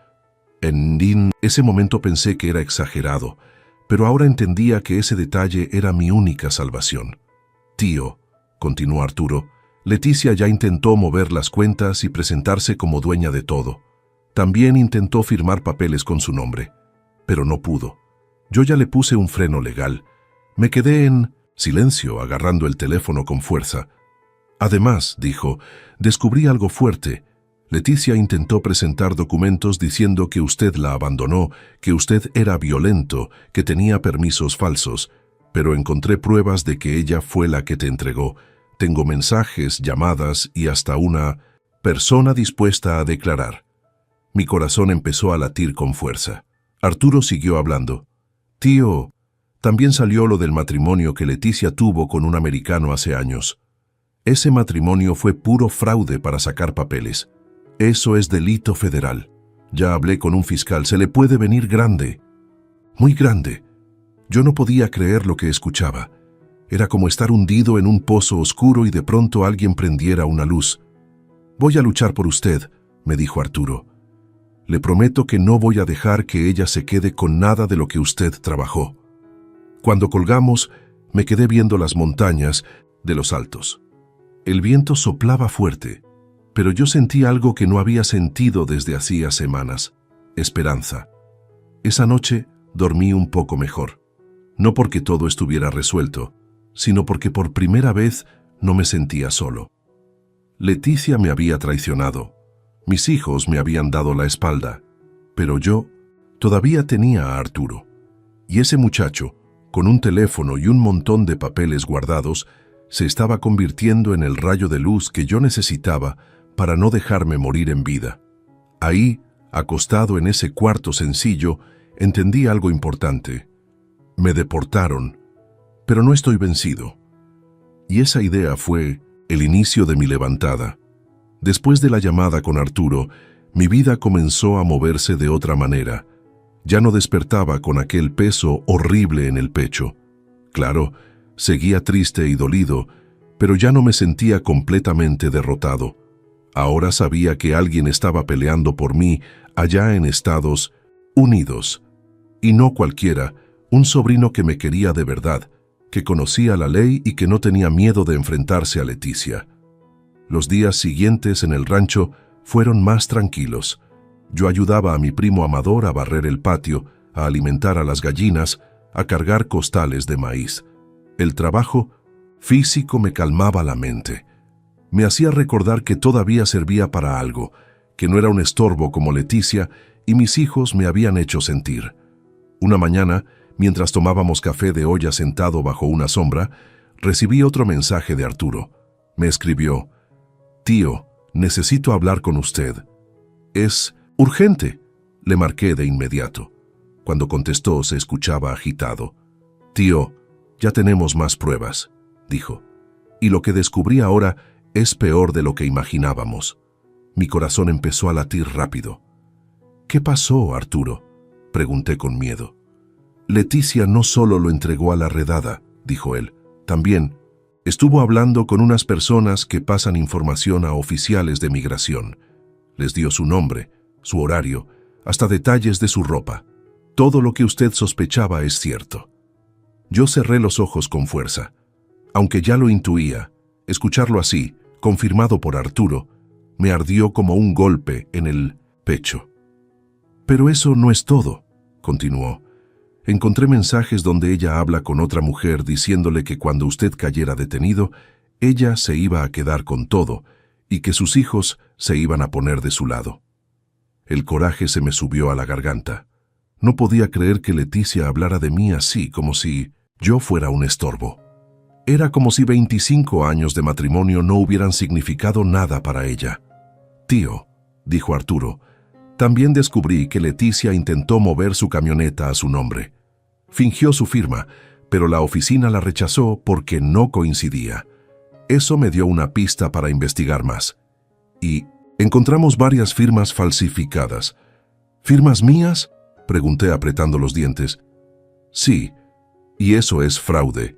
En ese momento pensé que era exagerado, pero ahora entendía que ese detalle era mi única salvación. «Tío», continuó Arturo, «Leticia ya intentó mover las cuentas y presentarse como dueña de todo. También intentó firmar papeles con su nombre, pero no pudo. Yo ya le puse un freno legal. Me quedé en silencio, agarrando el teléfono con fuerza. Además», dijo, «descubrí algo fuerte. Leticia intentó presentar documentos diciendo que usted la abandonó, que usted era violento, que tenía permisos falsos, pero encontré pruebas de que ella fue la que te entregó. Tengo mensajes, llamadas y hasta una persona dispuesta a declarar». Mi corazón empezó a latir con fuerza. Arturo siguió hablando. «Tío, también salió lo del matrimonio que Leticia tuvo con un americano hace años. Ese matrimonio fue puro fraude para sacar papeles. Eso es delito federal. Ya hablé con un fiscal, se le puede venir grande. Muy grande». Yo no podía creer lo que escuchaba. Era como estar hundido en un pozo oscuro y de pronto alguien prendiera una luz. «Voy a luchar por usted», me dijo Arturo. «Le prometo que no voy a dejar que ella se quede con nada de lo que usted trabajó». Cuando colgamos, me quedé viendo las montañas de los altos. El viento soplaba fuerte, pero yo sentí algo que no había sentido desde hacía semanas: esperanza. Esa noche dormí un poco mejor. No porque todo estuviera resuelto, sino porque por primera vez no me sentía solo. Leticia me había traicionado. Mis hijos me habían dado la espalda, pero yo todavía tenía a Arturo. Y ese muchacho, con un teléfono y un montón de papeles guardados, se estaba convirtiendo en el rayo de luz que yo necesitaba para no dejarme morir en vida. Ahí, acostado en ese cuarto sencillo, entendí algo importante. Me deportaron, pero no estoy vencido. Y esa idea fue el inicio de mi levantada. Después de la llamada con Arturo, mi vida comenzó a moverse de otra manera. Ya no despertaba con aquel peso horrible en el pecho. Claro, seguía triste y dolido, pero ya no me sentía completamente derrotado. Ahora sabía que alguien estaba peleando por mí allá en Estados Unidos. Y no cualquiera, un sobrino que me quería de verdad, que conocía la ley y que no tenía miedo de enfrentarse a Leticia. Los días siguientes en el rancho fueron más tranquilos. Yo ayudaba a mi primo Amador a barrer el patio, a alimentar a las gallinas, a cargar costales de maíz. El trabajo físico me calmaba la mente. Me hacía recordar que todavía servía para algo, que no era un estorbo como Leticia y mis hijos me habían hecho sentir. Una mañana, mientras tomábamos café de olla sentado bajo una sombra, recibí otro mensaje de Arturo. Me escribió: «Tío, necesito hablar con usted». «Es urgente», le marqué de inmediato. Cuando contestó se escuchaba agitado. «Tío, ya tenemos más pruebas», dijo. «Y lo que descubrí ahora es peor de lo que imaginábamos». Mi corazón empezó a latir rápido. «¿Qué pasó, Arturo?», pregunté con miedo. «Leticia no solo lo entregó a la redada», dijo él. «También estuvo hablando con unas personas que pasan información a oficiales de migración. Les dio su nombre, su horario, hasta detalles de su ropa. Todo lo que usted sospechaba es cierto». Yo cerré los ojos con fuerza. Aunque ya lo intuía, escucharlo así, confirmado por Arturo, me ardió como un golpe en el pecho. «Pero eso no es todo», continuó. «Encontré mensajes donde ella habla con otra mujer diciéndole que cuando usted cayera detenido, ella se iba a quedar con todo y que sus hijos se iban a poner de su lado». El coraje se me subió a la garganta. No podía creer que Leticia hablara de mí así, como si yo fuera un estorbo. Era como si 25 años de matrimonio no hubieran significado nada para ella. «Tío», dijo Arturo, «también descubrí que Leticia intentó mover su camioneta a su nombre. Fingió su firma, pero la oficina la rechazó porque no coincidía. Eso me dio una pista para investigar más. Y encontramos varias firmas falsificadas». «¿Firmas mías?», pregunté apretando los dientes. «Sí, y eso es fraude.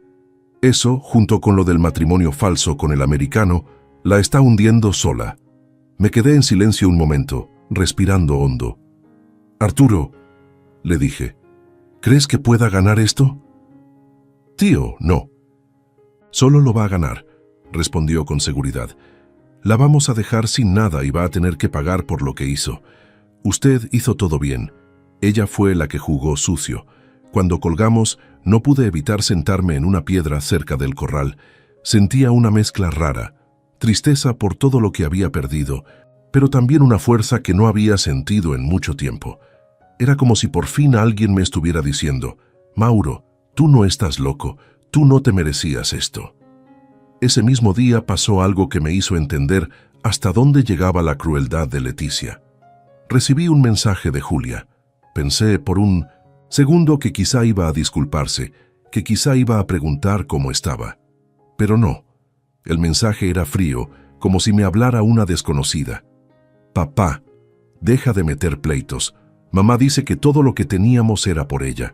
Eso, junto con lo del matrimonio falso con el americano, la está hundiendo sola». Me quedé en silencio un momento, respirando hondo. «Arturo», le dije, «¿crees que pueda ganar esto?». «Tío, no». «Solo lo va a ganar», respondió con seguridad. «La vamos a dejar sin nada y va a tener que pagar por lo que hizo. Usted hizo todo bien. Ella fue la que jugó sucio. Cuando colgamos, no pude evitar sentarme en una piedra cerca del corral. Sentía una mezcla rara, tristeza por todo lo que había perdido, pero también una fuerza que no había sentido en mucho tiempo. Era como si por fin alguien me estuviera diciendo: «Mauro, tú no estás loco, tú no te merecías esto». Ese mismo día pasó algo que me hizo entender hasta dónde llegaba la crueldad de Leticia. Recibí un mensaje de Julia. Pensé por un segundo que quizá iba a disculparse, que quizá iba a preguntar cómo estaba. Pero no. El mensaje era frío, como si me hablara una desconocida. «Papá, deja de meter pleitos. Mamá dice que todo lo que teníamos era por ella.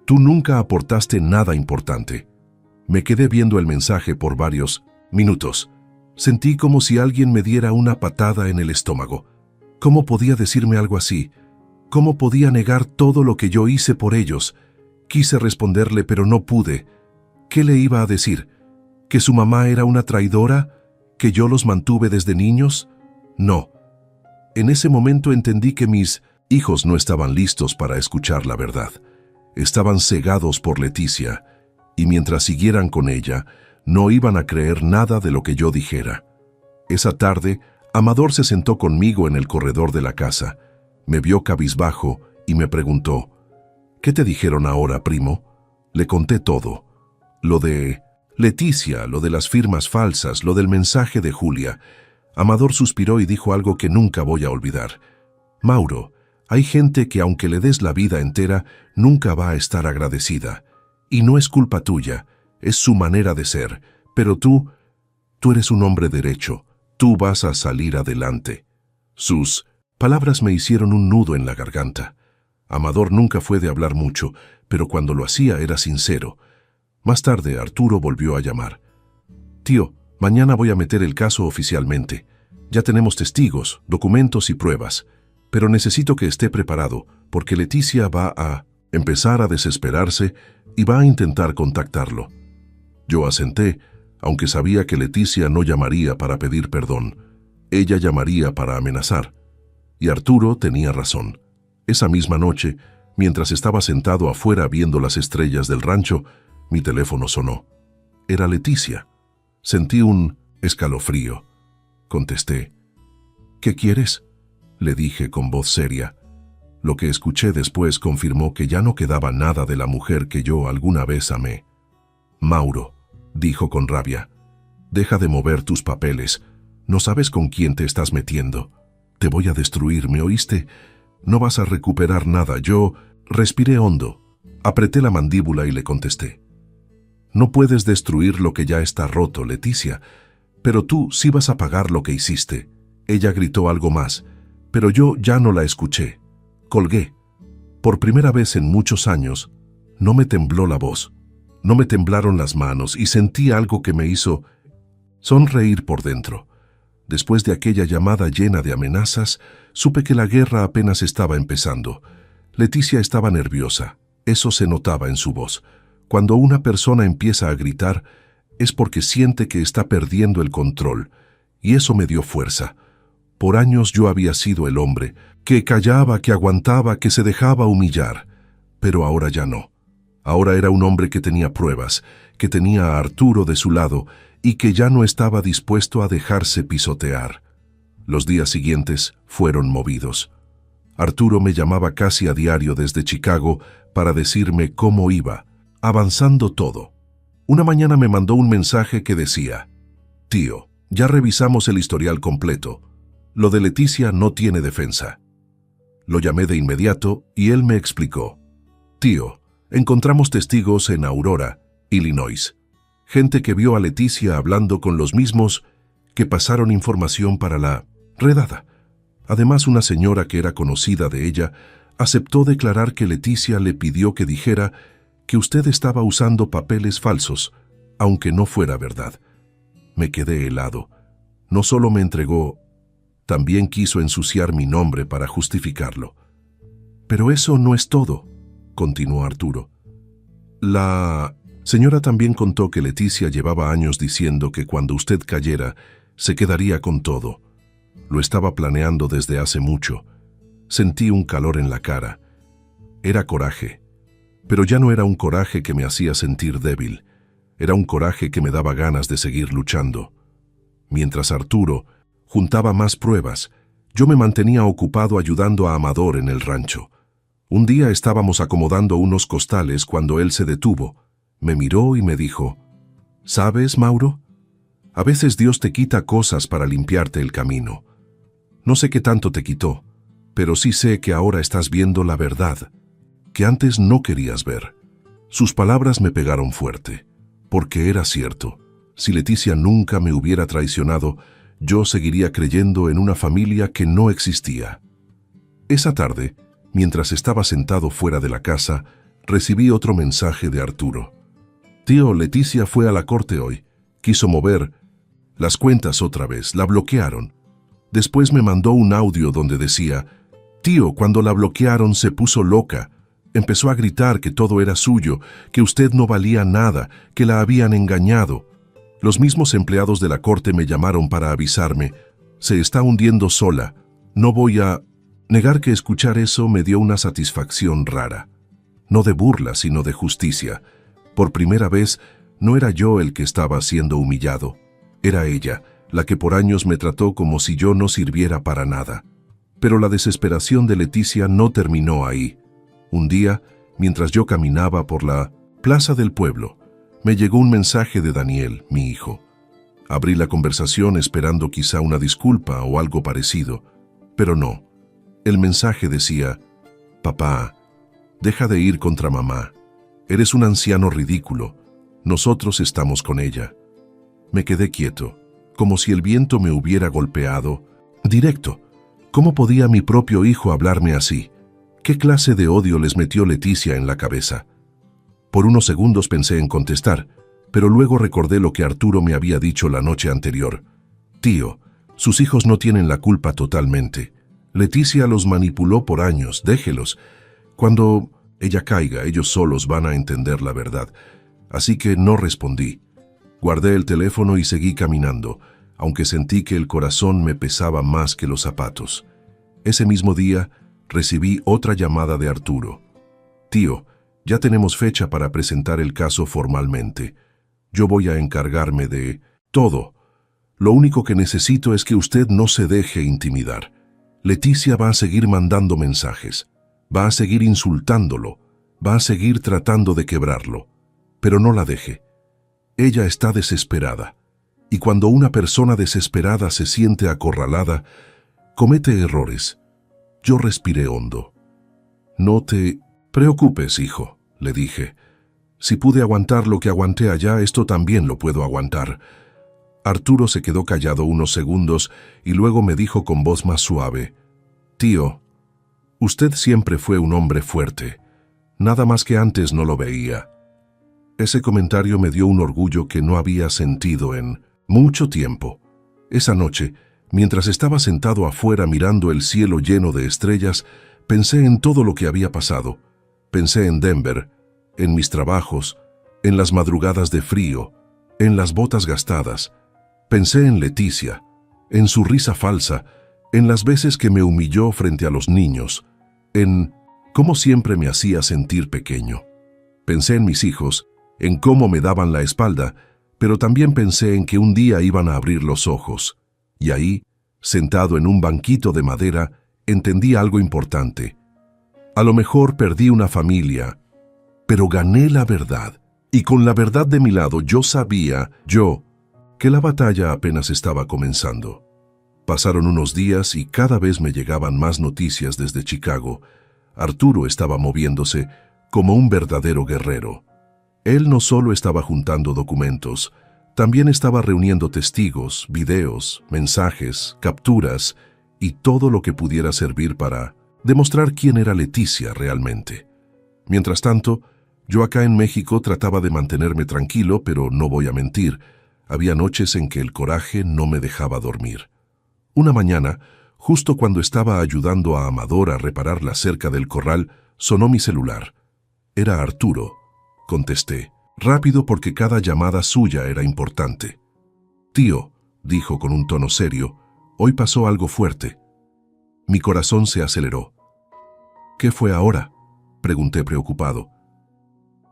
Tú nunca aportaste nada importante». Me quedé viendo el mensaje por varios minutos. Sentí como si alguien me diera una patada en el estómago. ¿Cómo podía decirme algo así? ¿Cómo podía negar todo lo que yo hice por ellos? Quise responderle, pero no pude. ¿Qué le iba a decir? ¿Que su mamá era una traidora? ¿Que yo los mantuve desde niños? No. En ese momento entendí que mis hijos no estaban listos para escuchar la verdad. Estaban cegados por Leticia, y mientras siguieran con ella, no iban a creer nada de lo que yo dijera. Esa tarde, Amador se sentó conmigo en el corredor de la casa. Me vio cabizbajo y me preguntó: «¿Qué te dijeron ahora, primo?». Le conté todo. Lo de Leticia, lo de las firmas falsas, lo del mensaje de Julia. Amador suspiró y dijo algo que nunca voy a olvidar. «Mauro, hay gente que aunque le des la vida entera, nunca va a estar agradecida. Y no es culpa tuya, es su manera de ser. Pero tú eres un hombre derecho. Tú vas a salir adelante». Sus palabras me hicieron un nudo en la garganta. Amador nunca fue de hablar mucho, pero cuando lo hacía era sincero. Más tarde, Arturo volvió a llamar. «Tío, mañana voy a meter el caso oficialmente. Ya tenemos testigos, documentos y pruebas. Pero necesito que esté preparado, porque Leticia va a empezar a desesperarse y va a intentar contactarlo». Yo asenté, aunque sabía que Leticia no llamaría para pedir perdón. Ella llamaría para amenazar. Y Arturo tenía razón. Esa misma noche, mientras estaba sentado afuera viendo las estrellas del rancho, mi teléfono sonó. Era Leticia. Sentí un escalofrío. Contesté. ¿Qué quieres?, le dije con voz seria. Lo que escuché después confirmó que ya no quedaba nada de la mujer que yo alguna vez amé. Mauro, dijo con rabia, deja de mover tus papeles. No sabes con quién te estás metiendo. Te voy a destruir, ¿me oíste? No vas a recuperar nada. Yo respiré hondo, apreté la mandíbula y le contesté. No puedes destruir lo que ya está roto, Leticia, pero tú sí vas a pagar lo que hiciste. Ella gritó algo más, pero yo ya no la escuché. Colgué. Por primera vez en muchos años, no me tembló la voz, no me temblaron las manos y sentí algo que me hizo sonreír por dentro. Después de aquella llamada llena de amenazas, supe que la guerra apenas estaba empezando. Leticia estaba nerviosa, eso se notaba en su voz. Cuando una persona empieza a gritar, es porque siente que está perdiendo el control, y eso me dio fuerza. Por años yo había sido el hombre, que callaba, que aguantaba, que se dejaba humillar, pero ahora ya no. Ahora era un hombre que tenía pruebas, que tenía a Arturo de su lado y que ya no estaba dispuesto a dejarse pisotear. Los días siguientes fueron movidos. Arturo me llamaba casi a diario desde Chicago para decirme cómo iba, avanzando todo. Una mañana me mandó un mensaje que decía: «Tío, ya revisamos el historial completo. Lo de Leticia no tiene defensa». Lo llamé de inmediato y él me explicó. «Tío, encontramos testigos en Aurora, Illinois. Gente que vio a Leticia hablando con los mismos que pasaron información para la redada. Además, una señora que era conocida de ella aceptó declarar que Leticia le pidió que dijera que usted estaba usando papeles falsos, aunque no fuera verdad». Me quedé helado. No solo me entregó, también quiso ensuciar mi nombre para justificarlo. «Pero eso no es todo», continuó Arturo. «La señora también contó que Leticia llevaba años diciendo que cuando usted cayera, se quedaría con todo. Lo estaba planeando desde hace mucho. Sentí un calor en la cara. Era coraje, pero ya no era un coraje que me hacía sentir débil. Era un coraje que me daba ganas de seguir luchando. Mientras Arturo juntaba más pruebas, yo me mantenía ocupado ayudando a Amador en el rancho. Un día estábamos acomodando unos costales cuando él se detuvo. Me miró y me dijo: «¿Sabes, Mauro? A veces Dios te quita cosas para limpiarte el camino. No sé qué tanto te quitó, pero sí sé que ahora estás viendo la verdad que antes no querías ver». Sus palabras me pegaron fuerte, porque era cierto. Si Leticia nunca me hubiera traicionado, yo seguiría creyendo en una familia que no existía. Esa tarde, mientras estaba sentado fuera de la casa, recibí otro mensaje de Arturo. «Tío, Leticia fue a la corte hoy. Quiso mover las cuentas otra vez, la bloquearon». Después me mandó un audio donde decía: «Tío, cuando la bloquearon se puso loca. Empezó a gritar que todo era suyo, que usted no valía nada, que la habían engañado. Los mismos empleados de la corte me llamaron para avisarme. Se está hundiendo sola. No voy a negar que escuchar eso me dio una satisfacción rara. No de burla, sino de justicia. Por primera vez, no era yo el que estaba siendo humillado. Era ella, la que por años me trató como si yo no sirviera para nada». Pero la desesperación de Leticia no terminó ahí. Un día, mientras yo caminaba por la plaza del pueblo, me llegó un mensaje de Daniel, mi hijo. Abrí la conversación esperando quizá una disculpa o algo parecido, pero no. El mensaje decía: «Papá, deja de ir contra mamá. Eres un anciano ridículo. Nosotros estamos con ella». Me quedé quieto, como si el viento me hubiera golpeado. Directo. ¿Cómo podía mi propio hijo hablarme así? ¿Qué clase de odio les metió Leticia en la cabeza? Por unos segundos pensé en contestar, pero luego recordé lo que Arturo me había dicho la noche anterior. «Tío, sus hijos no tienen la culpa totalmente. Leticia los manipuló por años, déjelos. Cuando ella caiga, ellos solos van a entender la verdad». Así que no respondí. Guardé el teléfono y seguí caminando, aunque sentí que el corazón me pesaba más que los zapatos. Ese mismo día, recibí otra llamada de Arturo. «Tío, ya tenemos fecha para presentar el caso formalmente. Yo voy a encargarme de todo. Lo único que necesito es que usted no se deje intimidar. Leticia va a seguir mandando mensajes, va a seguir insultándolo, va a seguir tratando de quebrarlo, pero no la deje. Ella está desesperada, y cuando una persona desesperada se siente acorralada, comete errores». Yo respiré hondo. «No te preocupes, hijo», le dije. «Si pude aguantar lo que aguanté allá, esto también lo puedo aguantar». Arturo se quedó callado unos segundos y luego me dijo con voz más suave: «Tío, usted siempre fue un hombre fuerte. Nada más que antes no lo veía». Ese comentario me dio un orgullo que no había sentido en mucho tiempo. Esa noche, mientras estaba sentado afuera mirando el cielo lleno de estrellas, pensé en todo lo que había pasado. Pensé en Denver, en mis trabajos, en las madrugadas de frío, en las botas gastadas. Pensé en Leticia, en su risa falsa, en las veces que me humilló frente a los niños, en cómo siempre me hacía sentir pequeño. Pensé en mis hijos, en cómo me daban la espalda, pero también pensé en que un día iban a abrir los ojos. Y ahí, sentado en un banquito de madera, entendí algo importante. A lo mejor perdí una familia, pero gané la verdad. Y con la verdad de mi lado, yo sabía, que la batalla apenas estaba comenzando. Pasaron unos días y cada vez me llegaban más noticias desde Chicago. Arturo estaba moviéndose como un verdadero guerrero. Él no solo estaba juntando documentos, también estaba reuniendo testigos, videos, mensajes, capturas y todo lo que pudiera servir para demostrar quién era Leticia realmente. Mientras tanto, yo acá en México trataba de mantenerme tranquilo, pero no voy a mentir, había noches en que el coraje no me dejaba dormir. Una mañana, justo cuando estaba ayudando a Amador a reparar la cerca del corral, sonó mi celular. Era Arturo. Contesté, rápido porque cada llamada suya era importante. «Tío», dijo con un tono serio, «hoy pasó algo fuerte». Mi corazón se aceleró. «¿Qué fue ahora?», pregunté preocupado.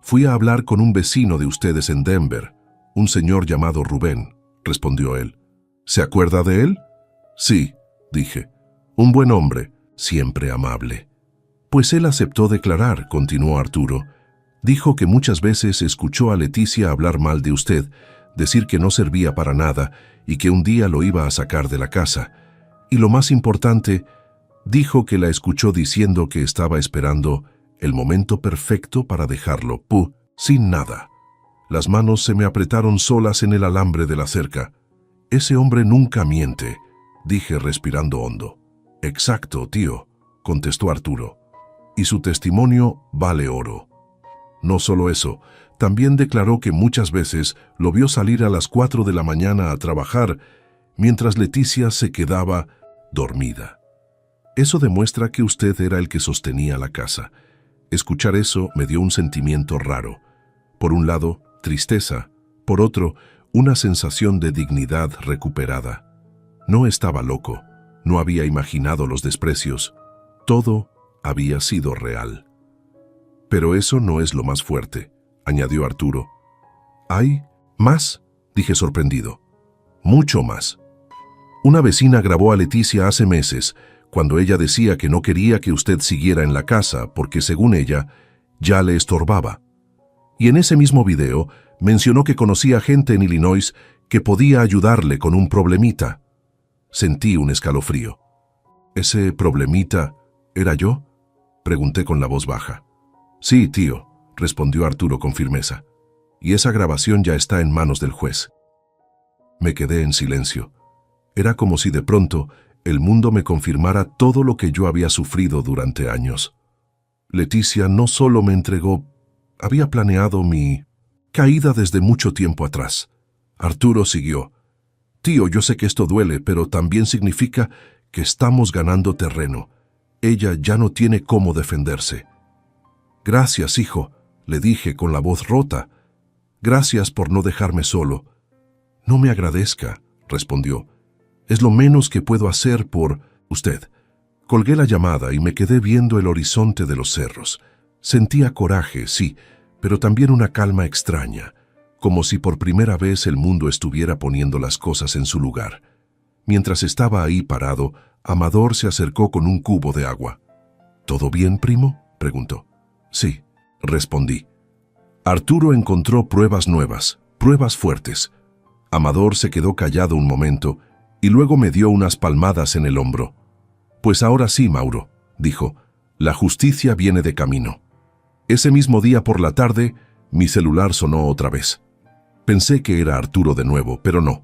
«Fui a hablar con un vecino de ustedes en Denver, un señor llamado Rubén», respondió él. «¿Se acuerda de él?». «Sí», dije. «Un buen hombre, siempre amable». «Pues él aceptó declarar», continuó Arturo. «Dijo que muchas veces escuchó a Leticia hablar mal de usted, decir que no servía para nada y que un día lo iba a sacar de la casa. Y lo más importante, dijo que la escuchó diciendo que estaba esperando el momento perfecto para dejarlo, sin nada. Las manos se me apretaron solas en el alambre de la cerca. «Ese hombre nunca miente», dije respirando hondo. «Exacto, tío», contestó Arturo. «Y su testimonio vale oro». No solo eso, también declaró que muchas veces lo vio salir a las 4 de la mañana a trabajar, mientras Leticia se quedaba dormida. Eso demuestra que usted era el que sostenía la casa. Escuchar eso me dio un sentimiento raro. Por un lado, tristeza. Por otro, una sensación de dignidad recuperada. No estaba loco. No había imaginado los desprecios. Todo había sido real. «Pero eso no es lo más fuerte», añadió Arturo. «¿Hay más?», dije sorprendido. «Mucho más. Una vecina grabó a Leticia hace meses, cuando ella decía que no quería que usted siguiera en la casa porque, según ella, ya le estorbaba. Y en ese mismo video mencionó que conocía gente en Illinois que podía ayudarle con un problemita». Sentí un escalofrío. «¿Ese problemita era yo?», pregunté con la voz baja. «Sí, tío», respondió Arturo con firmeza. «Y esa grabación ya está en manos del juez». Me quedé en silencio. Era como si de pronto el mundo me confirmara todo lo que yo había sufrido durante años. Leticia no solo me entregó, había planeado mi caída desde mucho tiempo atrás. Arturo siguió. «Tío, yo sé que esto duele, pero también significa que estamos ganando terreno. Ella ya no tiene cómo defenderse». «Gracias, hijo», le dije con la voz rota. «Gracias por no dejarme solo. No me agradezca, respondió. Es lo menos que puedo hacer por usted. Colgué la llamada y me quedé viendo el horizonte de los cerros. Sentía coraje, sí, pero también una calma extraña, como si por primera vez el mundo estuviera poniendo las cosas en su lugar. Mientras estaba ahí parado, Amador se acercó con un cubo de agua. ¿Todo bien, primo?, preguntó. Sí, respondí. Arturo encontró pruebas nuevas, pruebas fuertes. Amador se quedó callado un momento y luego me dio unas palmadas en el hombro. Pues ahora sí, Mauro, dijo, la justicia viene de camino. Ese mismo día por la tarde, mi celular sonó otra vez. Pensé que era Arturo de nuevo, pero no.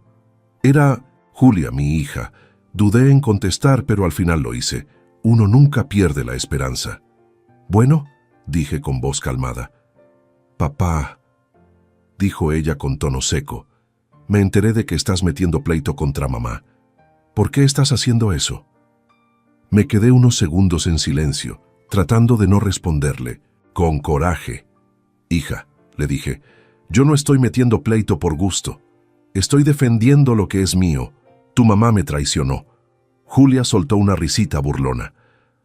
Era Julia, mi hija. Dudé en contestar, pero al final lo hice. Uno nunca pierde la esperanza. Bueno, dije con voz calmada. Papá, dijo ella con tono seco, me enteré de que estás metiendo pleito contra mamá. ¿Por qué estás haciendo eso? Me quedé unos segundos en silencio, tratando de no responderle, con coraje. Hija, le dije, yo no estoy metiendo pleito por gusto. Estoy defendiendo lo que es mío. Tu mamá me traicionó. Julia soltó una risita burlona.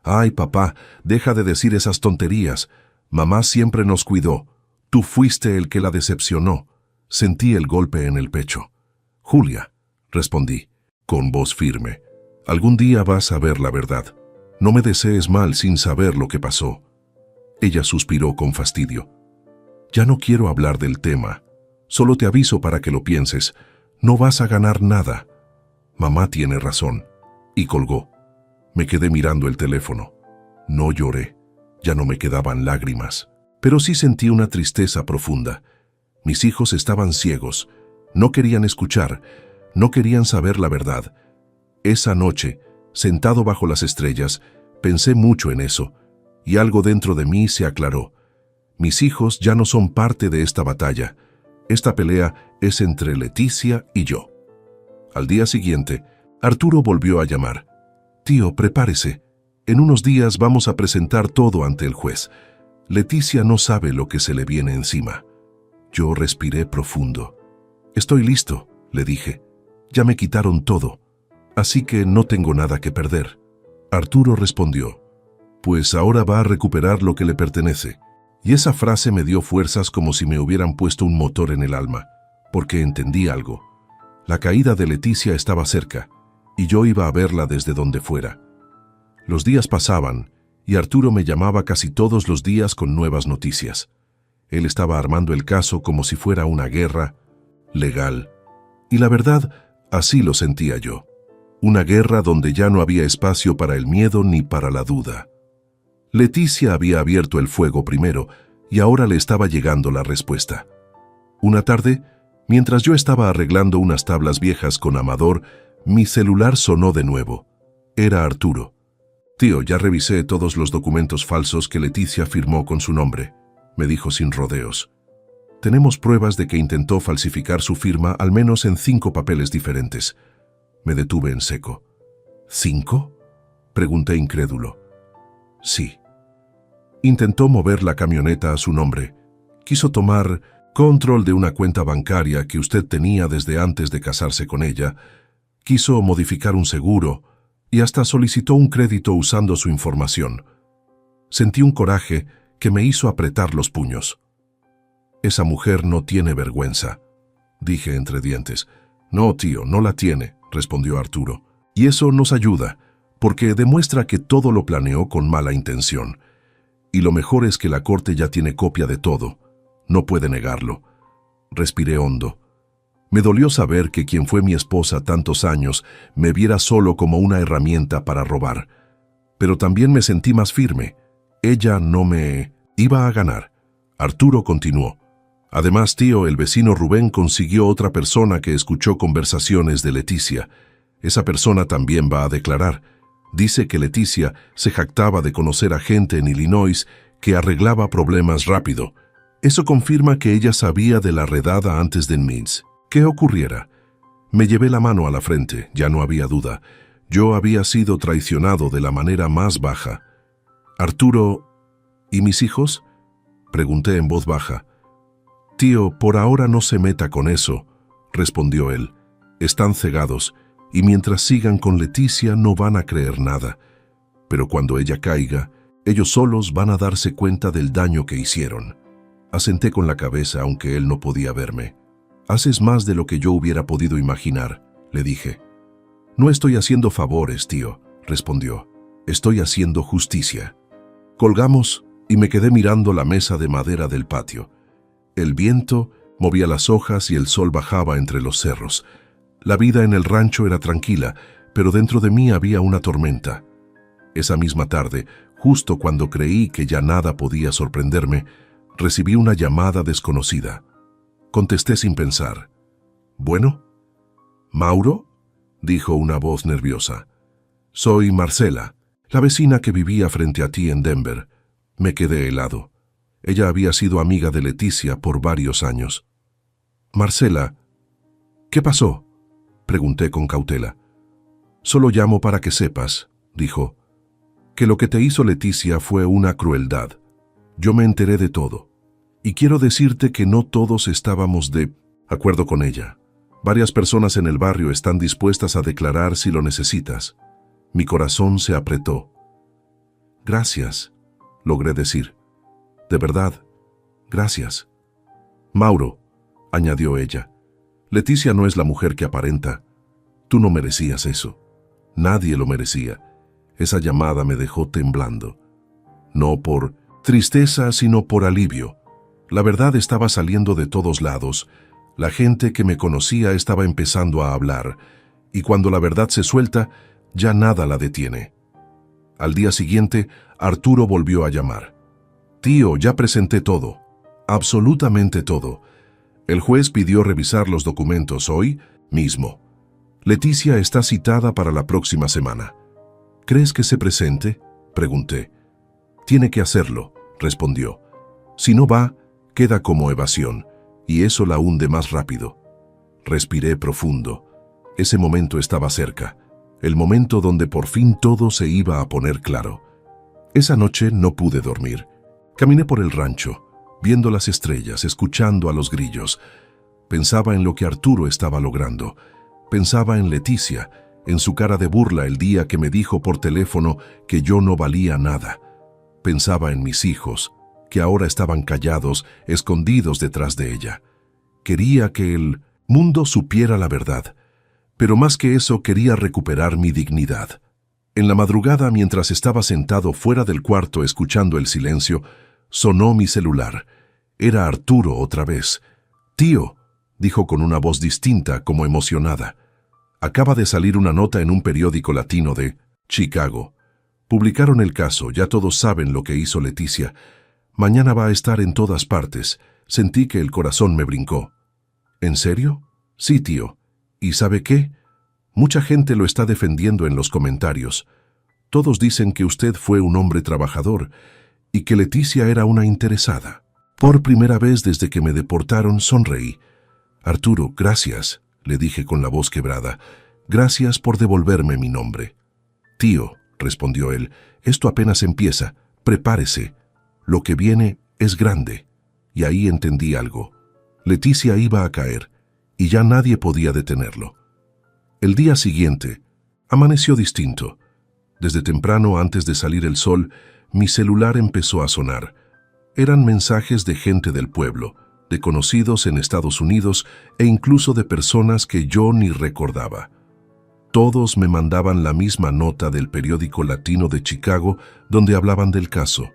Ay, papá, deja de decir esas tonterías. Mamá siempre nos cuidó. Tú fuiste el que la decepcionó. Sentí el golpe en el pecho. Julia, respondí, con voz firme, algún día vas a ver la verdad. No me desees mal sin saber lo que pasó. Ella suspiró con fastidio. Ya no quiero hablar del tema. Solo te aviso para que lo pienses. No vas a ganar nada. Mamá tiene razón. Y colgó. Me quedé mirando el teléfono. No lloré. Ya no me quedaban lágrimas. Pero sí sentí una tristeza profunda. Mis hijos estaban ciegos. No querían escuchar. No querían saber la verdad. Esa noche, sentado bajo las estrellas, pensé mucho en eso. Y algo dentro de mí se aclaró. Mis hijos ya no son parte de esta batalla. Esta pelea es entre Leticia y yo. Al día siguiente, Arturo volvió a llamar. Tío, prepárese. En unos días vamos a presentar todo ante el juez. Leticia no sabe lo que se le viene encima. Yo respiré profundo. Estoy listo, le dije. Ya me quitaron todo, así que no tengo nada que perder. Arturo respondió. Pues ahora va a recuperar lo que le pertenece. Y esa frase me dio fuerzas como si me hubieran puesto un motor en el alma, porque entendí algo. La caída de Leticia estaba cerca, y yo iba a verla desde donde fuera. Los días pasaban, y Arturo me llamaba casi todos los días con nuevas noticias. Él estaba armando el caso como si fuera una guerra legal. Y la verdad, así lo sentía yo. Una guerra donde ya no había espacio para el miedo ni para la duda. Leticia había abierto el fuego primero, y ahora le estaba llegando la respuesta. Una tarde, mientras yo estaba arreglando unas tablas viejas con Amador, mi celular sonó de nuevo. Era Arturo. Tío, ya revisé todos los documentos falsos que Leticia firmó con su nombre, me dijo sin rodeos. Tenemos pruebas de que intentó falsificar su firma al menos en 5 papeles diferentes. Me detuve en seco. ¿5? Pregunté incrédulo. Sí. Intentó mover la camioneta a su nombre. Quiso tomar control de una cuenta bancaria que usted tenía desde antes de casarse con ella. Quiso modificar un seguro y hasta solicitó un crédito usando su información. Sentí un coraje que me hizo apretar los puños. Esa mujer no tiene vergüenza, dije entre dientes. No, tío, no la tiene, respondió Arturo. Y eso nos ayuda, porque demuestra que todo lo planeó con mala intención. Y lo mejor es que la corte ya tiene copia de todo. No puede negarlo. Respiré hondo. Me dolió saber que quien fue mi esposa tantos años me viera solo como una herramienta para robar. Pero también me sentí más firme. Ella no me iba a ganar. Arturo continuó. Además, tío, el vecino Rubén consiguió otra persona que escuchó conversaciones de Leticia. Esa persona también va a declarar. Dice que Leticia se jactaba de conocer a gente en Illinois que arreglaba problemas rápido. Eso confirma que ella sabía de la redada antes de Mintz. ¿Qué ocurriera? Me llevé la mano a la frente, ya no había duda. Yo había sido traicionado de la manera más baja. Arturo, ¿y mis hijos? Pregunté en voz baja. Tío, por ahora no se meta con eso. respondió él. Están cegados, y mientras sigan con Leticia no van a creer nada. Pero cuando ella caiga, ellos solos van a darse cuenta del daño que hicieron. Asenté con la cabeza, aunque él no podía verme. Haces más de lo que yo hubiera podido imaginar, le dije. No estoy haciendo favores, tío, respondió. Estoy haciendo justicia. Colgamos y me quedé mirando la mesa de madera del patio. El viento movía las hojas y el sol bajaba entre los cerros. La vida en el rancho era tranquila, pero dentro de mí había una tormenta. Esa misma tarde, justo cuando creí que ya nada podía sorprenderme, recibí una llamada desconocida. Contesté sin pensar. ¿Bueno? ¿Mauro?, dijo una voz nerviosa. Soy Marcela, la vecina que vivía frente a ti en Denver. Me quedé helado. Ella había sido amiga de Leticia por varios años. Marcela, ¿qué pasó?, pregunté con cautela. Solo llamo para que sepas, dijo, que lo que te hizo Leticia fue una crueldad. Yo me enteré de todo. Y quiero decirte que no todos estábamos de acuerdo con ella. Varias personas en el barrio están dispuestas a declarar si lo necesitas. Mi corazón se apretó. Gracias, logré decir. De verdad, gracias. Mauro, añadió ella, Leticia no es la mujer que aparenta. Tú no merecías eso. Nadie lo merecía. Esa llamada me dejó temblando. No por tristeza, sino por alivio. La verdad estaba saliendo de todos lados. La gente que me conocía estaba empezando a hablar, y cuando la verdad se suelta, ya nada la detiene. Al día siguiente, Arturo volvió a llamar. Tío, ya presenté todo. Absolutamente todo. El juez pidió revisar los documentos hoy mismo. Leticia está citada para la próxima semana. ¿Crees que se presente?, pregunté. Tiene que hacerlo, respondió. Si no va, queda como evasión, y eso la hunde más rápido. Respiré profundo. Ese momento estaba cerca, el momento donde por fin todo se iba a poner claro. Esa noche no pude dormir. Caminé por el rancho, viendo las estrellas, escuchando a los grillos. Pensaba en lo que Arturo estaba logrando. Pensaba en Leticia, en su cara de burla el día que me dijo por teléfono que yo no valía nada. Pensaba en mis hijos, que ahora estaban callados, escondidos detrás de ella. Quería que el mundo supiera la verdad, pero más que eso quería recuperar mi dignidad. En la madrugada, mientras estaba sentado fuera del cuarto escuchando el silencio, sonó mi celular. Era Arturo otra vez. «Tío», dijo con una voz distinta, como emocionada. «Acaba de salir una nota en un periódico latino de Chicago. Publicaron el caso, ya todos saben lo que hizo Leticia. Mañana va a estar en todas partes». Sentí que el corazón me brincó. ¿En serio? Sí, tío. ¿Y sabe qué? Mucha gente lo está defendiendo en los comentarios. Todos dicen que usted fue un hombre trabajador y que Leticia era una interesada. Por primera vez desde que me deportaron, sonreí. Arturo, gracias, le dije con la voz quebrada. Gracias por devolverme mi nombre. Tío, respondió él, esto apenas empieza. Prepárese. Lo que viene es grande. Y ahí entendí algo. Leticia iba a caer, y ya nadie podía detenerlo. El día siguiente, amaneció distinto. Desde temprano, antes de salir el sol, mi celular empezó a sonar. Eran mensajes de gente del pueblo, de conocidos en Estados Unidos e incluso de personas que yo ni recordaba. Todos me mandaban la misma nota del periódico latino de Chicago donde hablaban del caso.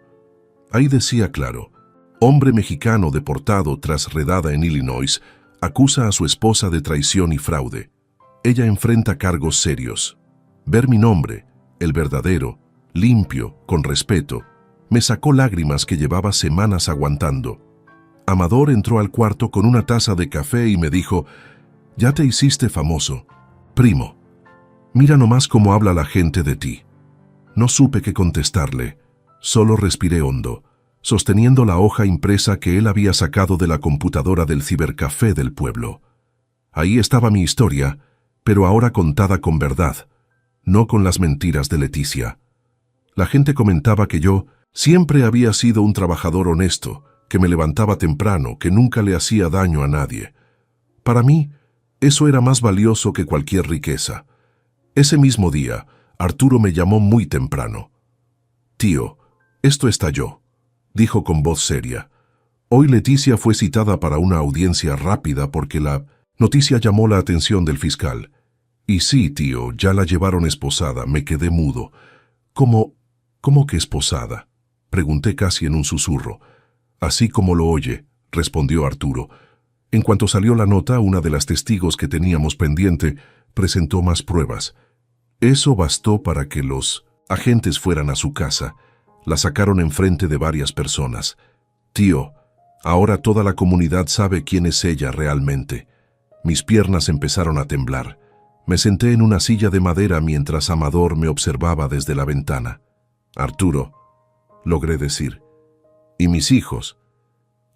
Ahí decía claro: hombre mexicano deportado tras redada en Illinois acusa a su esposa de traición y fraude. Ella enfrenta cargos serios. Ver mi nombre, el verdadero, limpio, con respeto, me sacó lágrimas que llevaba semanas aguantando. Amador entró al cuarto con una taza de café y me dijo: «Ya te hiciste famoso. Primo, mira nomás cómo habla la gente de ti». No supe qué contestarle. Solo respiré hondo, sosteniendo la hoja impresa que él había sacado de la computadora del cibercafé del pueblo. Ahí estaba mi historia, pero ahora contada con verdad, no con las mentiras de Leticia. La gente comentaba que yo siempre había sido un trabajador honesto, que me levantaba temprano, que nunca le hacía daño a nadie. Para mí, Eso era más valioso que cualquier riqueza. Ese mismo día, Arturo me llamó muy temprano. «Tío, esto estalló», dijo con voz seria. Hoy Leticia fue citada para una audiencia rápida porque la noticia llamó la atención del fiscal. Y sí, tío, ya la llevaron esposada. Me quedé mudo. ¿Cómo que esposada?, pregunté casi en un susurro. Así como lo oye, respondió Arturo. En cuanto salió la nota, una de las testigos que teníamos pendiente presentó más pruebas. Eso bastó para que los agentes fueran a su casa. La sacaron enfrente de varias personas. Tío, ahora toda la comunidad sabe quién es ella realmente. Mis piernas empezaron a temblar. Me senté en una silla de madera mientras Amador me observaba desde la ventana. Arturo, logré decir. ¿Y mis hijos?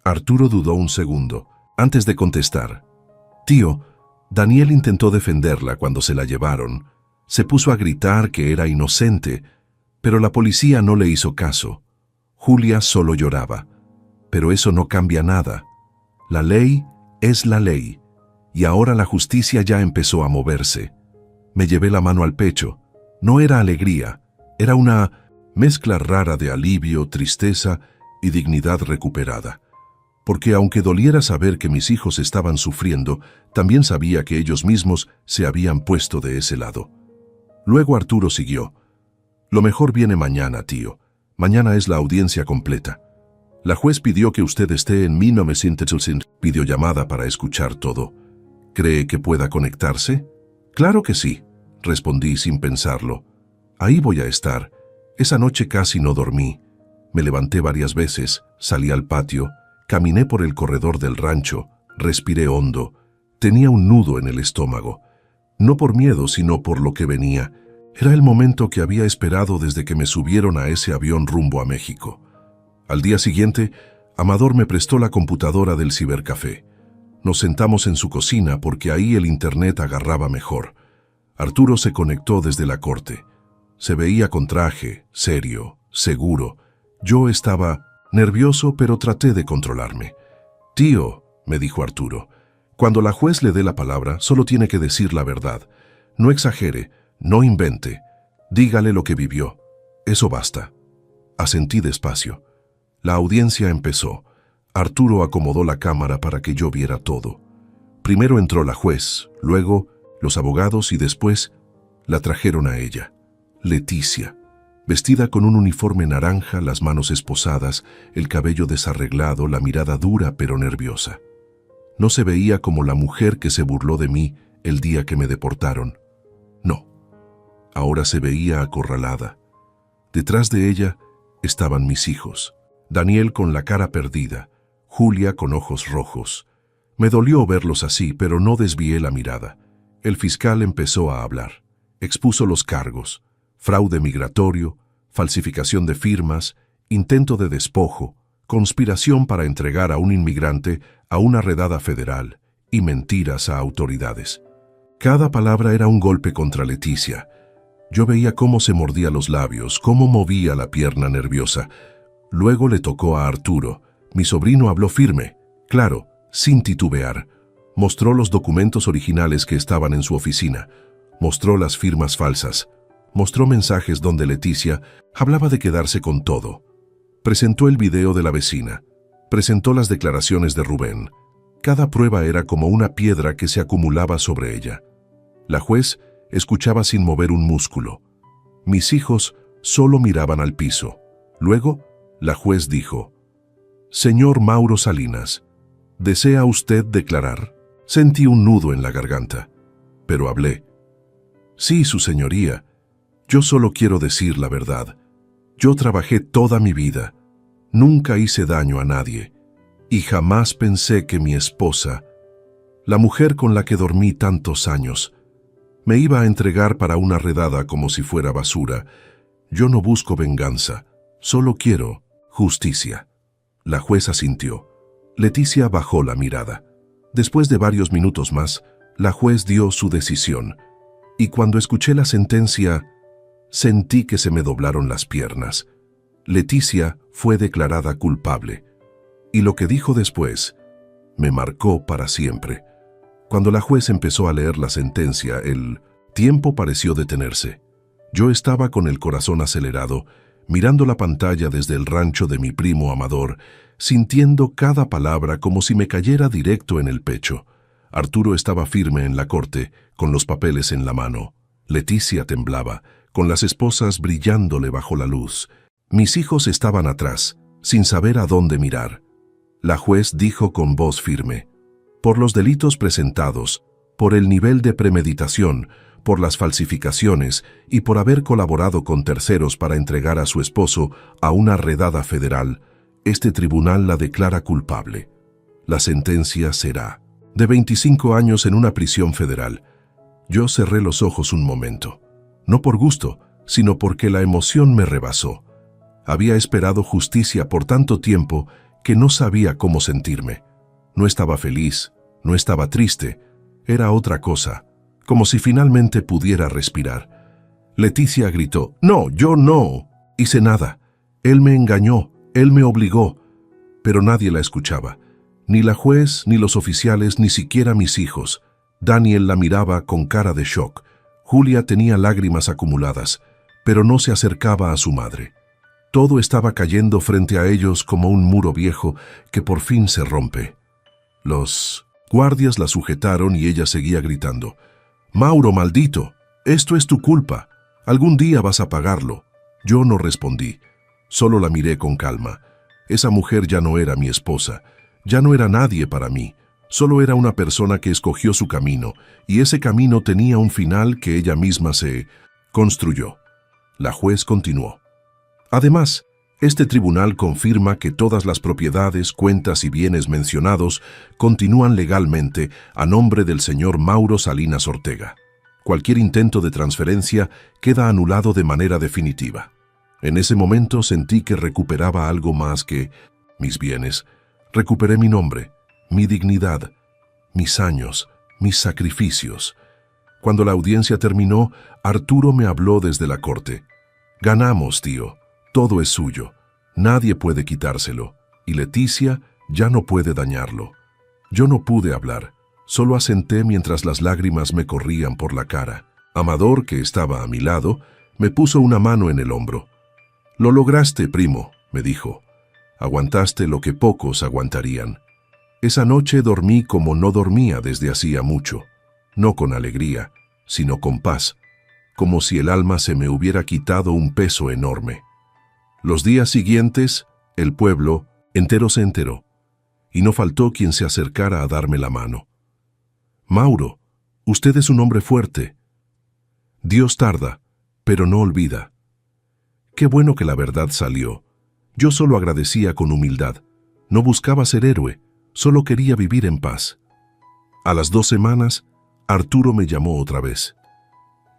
Arturo dudó un segundo, antes de contestar. Tío, Daniel intentó defenderla cuando se la llevaron. Se puso a gritar que era inocente, pero la policía no le hizo caso. Julia solo lloraba. Pero eso no cambia nada. La ley es la ley, y ahora la justicia ya empezó a moverse. Me llevé la mano al pecho. No era alegría, era una mezcla rara de alivio, tristeza y dignidad recuperada. Porque aunque doliera saber que mis hijos estaban sufriendo, también sabía que ellos mismos se habían puesto de ese lado. Luego Arturo siguió. Lo mejor viene mañana, tío. Mañana es la audiencia completa. La juez pidió que usted esté en 1900 videollamada para escuchar todo. ¿Cree que pueda conectarse? Claro que sí, respondí sin pensarlo. Ahí voy a estar. Esa noche casi no dormí. Me levanté varias veces, salí al patio, caminé por el corredor del rancho, respiré hondo. Tenía un nudo en el estómago. No por miedo, sino por lo que venía. Era el momento que había esperado desde que me subieron a ese avión rumbo a México. Al día siguiente, Amador me prestó la computadora del cibercafé. Nos sentamos en su cocina porque ahí el internet agarraba mejor. Arturo se conectó desde la corte. Se veía con traje, serio, seguro. Yo estaba nervioso, pero traté de controlarme. Tío, me dijo Arturo, cuando la juez le dé la palabra, solo tiene que decir la verdad. No exagere, no invente. Dígale lo que vivió. Eso basta. Asentí despacio. La audiencia empezó. Arturo acomodó la cámara para que yo viera todo. Primero entró la juez, luego los abogados y después la trajeron a ella. Leticia, vestida con un uniforme naranja, las manos esposadas, el cabello desarreglado, la mirada dura pero nerviosa. No se veía como la mujer que se burló de mí el día que me deportaron. No, ahora se veía acorralada. Detrás de ella estaban mis hijos. Daniel con la cara perdida, Julia con ojos rojos. Me dolió verlos así, pero no desvié la mirada. El fiscal empezó a hablar. Expuso los cargos: fraude migratorio, falsificación de firmas, intento de despojo, conspiración para entregar a un inmigrante a una redada federal y mentiras a autoridades. Cada palabra era un golpe contra Leticia. Yo veía cómo se mordía los labios, cómo movía la pierna nerviosa. Luego le tocó a Arturo. Mi sobrino habló firme, claro, sin titubear. Mostró los documentos originales que estaban en su oficina. Mostró las firmas falsas. Mostró mensajes donde Leticia hablaba de quedarse con todo. Presentó el video de la vecina. Presentó las declaraciones de Rubén. Cada prueba era como una piedra que se acumulaba sobre ella. La juez escuchaba sin mover un músculo. Mis hijos solo miraban al piso. Luego, la juez dijo: «Señor Mauro Salinas, ¿desea usted declarar?» Sentí un nudo en la garganta, pero hablé. «Sí, su señoría. Yo solo quiero decir la verdad. Yo trabajé toda mi vida. Nunca hice daño a nadie. Y jamás pensé que mi esposa, la mujer con la que dormí tantos años, me iba a entregar para una redada como si fuera basura. Yo no busco venganza. Solo quiero justicia». La jueza asintió. Leticia bajó la mirada. Después de varios minutos más, la juez dio su decisión. Y cuando escuché la sentencia, sentí que se me doblaron las piernas. Leticia fue declarada culpable. Y lo que dijo después me marcó para siempre. Cuando la juez empezó a leer la sentencia, el tiempo pareció detenerse. Yo estaba con el corazón acelerado, mirando la pantalla desde el rancho de mi primo Amador, sintiendo cada palabra como si me cayera directo en el pecho. Arturo estaba firme en la corte, con los papeles en la mano. Leticia temblaba, con las esposas brillándole bajo la luz. Mis hijos estaban atrás, sin saber a dónde mirar. La juez dijo con voz firme: por los delitos presentados, por el nivel de premeditación, por las falsificaciones y por haber colaborado con terceros para entregar a su esposo a una redada federal, este tribunal la declara culpable. La sentencia será de 25 años en una prisión federal. Yo cerré los ojos un momento, no por gusto, sino porque la emoción me rebasó. Había esperado justicia por tanto tiempo que no sabía cómo sentirme. No estaba feliz, no estaba triste, era otra cosa, como si finalmente pudiera respirar. Leticia gritó: «No, yo no hice nada. Él me engañó, él me obligó». Pero nadie la escuchaba, ni la juez, ni los oficiales, ni siquiera mis hijos. Daniel la miraba con cara de shock. Julia tenía lágrimas acumuladas, pero no se acercaba a su madre. Todo estaba cayendo frente a ellos como un muro viejo que por fin se rompe. Los guardias la sujetaron y ella seguía gritando: «Mauro, maldito, esto es tu culpa. Algún día vas a pagarlo». Yo no respondí, solo la miré con calma. Esa mujer ya no era mi esposa, ya no era nadie para mí, solo era una persona que escogió su camino, y ese camino tenía un final que ella misma se construyó. La juez continuó: «Además, este tribunal confirma que todas las propiedades, cuentas y bienes mencionados continúan legalmente a nombre del señor Mauro Salinas Ortega. Cualquier intento de transferencia queda anulado de manera definitiva». En ese momento sentí que recuperaba algo más que mis bienes. Recuperé mi nombre, mi dignidad, mis años, mis sacrificios. Cuando la audiencia terminó, Arturo me habló desde la corte. «Ganamos, tío. Todo es suyo. Nadie puede quitárselo. Y Leticia ya no puede dañarlo». Yo no pude hablar. Solo asenté mientras las lágrimas me corrían por la cara. Amador, que estaba a mi lado, me puso una mano en el hombro. «Lo lograste, primo», me dijo. «Aguantaste lo que pocos aguantarían». Esa noche dormí como no dormía desde hacía mucho. No con alegría, sino con paz, como si el alma se me hubiera quitado un peso enorme. Los días siguientes, el pueblo entero se enteró, y no faltó quien se acercara a darme la mano. «Mauro, usted es un hombre fuerte. Dios tarda, pero no olvida». Qué bueno que la verdad salió. Yo solo agradecía con humildad. No buscaba ser héroe, solo quería vivir en paz. A las 2 semanas, Arturo me llamó otra vez.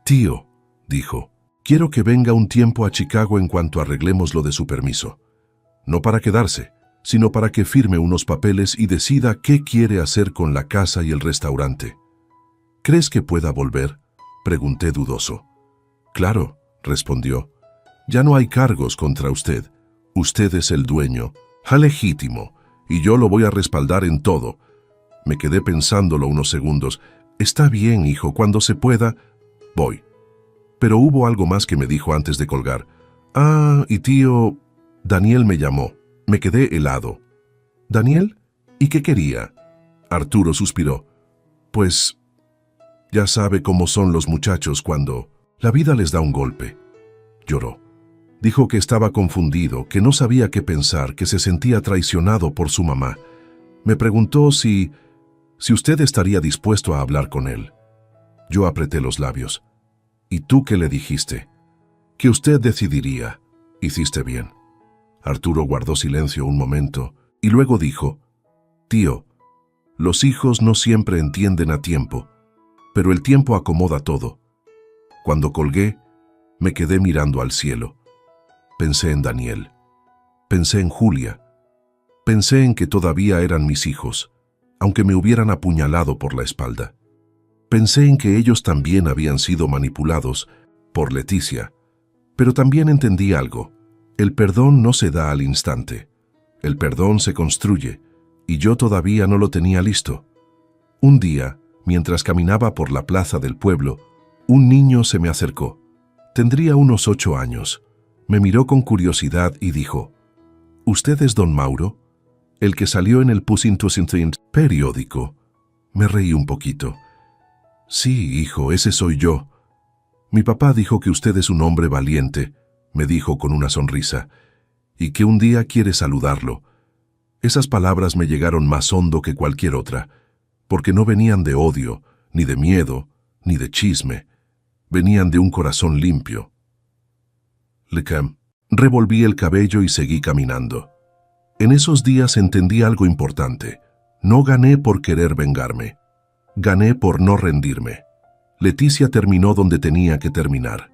«Tío», dijo, «quiero que venga un tiempo a Chicago en cuanto arreglemos lo de su permiso. No para quedarse, sino para que firme unos papeles y decida qué quiere hacer con la casa y el restaurante». «¿Crees que pueda volver?», pregunté dudoso. «Claro», respondió. «Ya no hay cargos contra usted. Usted es el dueño, legítimo, y yo lo voy a respaldar en todo». Me quedé pensándolo unos segundos. «Está bien, hijo, cuando se pueda, voy». Pero hubo algo más que me dijo antes de colgar. «Ah, y tío, Daniel me llamó». Me quedé helado. «¿Daniel? ¿Y qué quería?». Arturo suspiró. «Pues, ya sabe cómo son los muchachos cuando la vida les da un golpe». Lloró. Dijo que estaba confundido, que no sabía qué pensar, que se sentía traicionado por su mamá. Me preguntó si usted estaría dispuesto a hablar con él. Yo apreté los labios. «¿Y tú qué le dijiste?». «Que usted decidiría». «Hiciste bien». Arturo guardó silencio un momento y luego dijo: «Tío, los hijos no siempre entienden a tiempo, pero el tiempo acomoda todo». Cuando colgué, me quedé mirando al cielo. Pensé en Daniel. Pensé en Julia. Pensé en que todavía eran mis hijos, aunque me hubieran apuñalado por la espalda. Pensé en que ellos también habían sido manipulados por Leticia, pero también entendí algo. El perdón no se da al instante. El perdón se construye, y yo todavía no lo tenía listo. Un día, Mientras caminaba por la plaza del pueblo, un niño se me acercó. Tendría unos 8 años. Me miró con curiosidad y dijo: «¿Usted es don Mauro? El que salió en el Pusintosintin periódico». Me reí un poquito. «Sí, hijo, ese soy yo. Mi papá dijo que usted es un hombre valiente», me dijo con una sonrisa, «y que un día quiere saludarlo». Esas palabras me llegaron más hondo que cualquier otra, porque no venían de odio, ni de miedo, ni de chisme. Venían de un corazón limpio. Revolví el cabello y seguí caminando. En esos días entendí algo importante. No gané por querer vengarme. Gané por no rendirme. Leticia terminó donde tenía que terminar.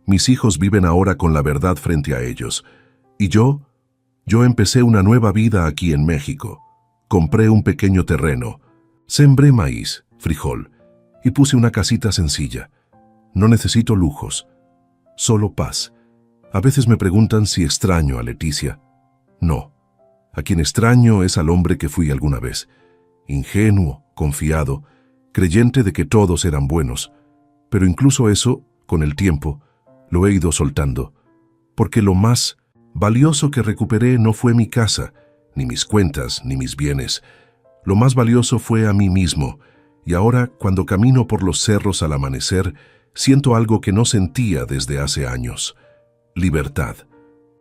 Mis hijos viven ahora con la verdad frente a ellos. Y yo empecé una nueva vida aquí en México. Compré un pequeño terreno. Sembré maíz, frijol y puse una casita sencilla. No necesito lujos, solo paz. A veces me preguntan si extraño a Leticia. No, a quien extraño es al hombre que fui alguna vez. Ingenuo, confiado, creyente de que todos eran buenos. Pero incluso eso, con el tiempo, lo he ido soltando. Porque lo más valioso que recuperé no fue mi casa, ni mis cuentas, ni mis bienes. Lo más valioso fue a mí mismo. Y ahora, cuando camino por los cerros al amanecer, siento algo que no sentía desde hace años: libertad.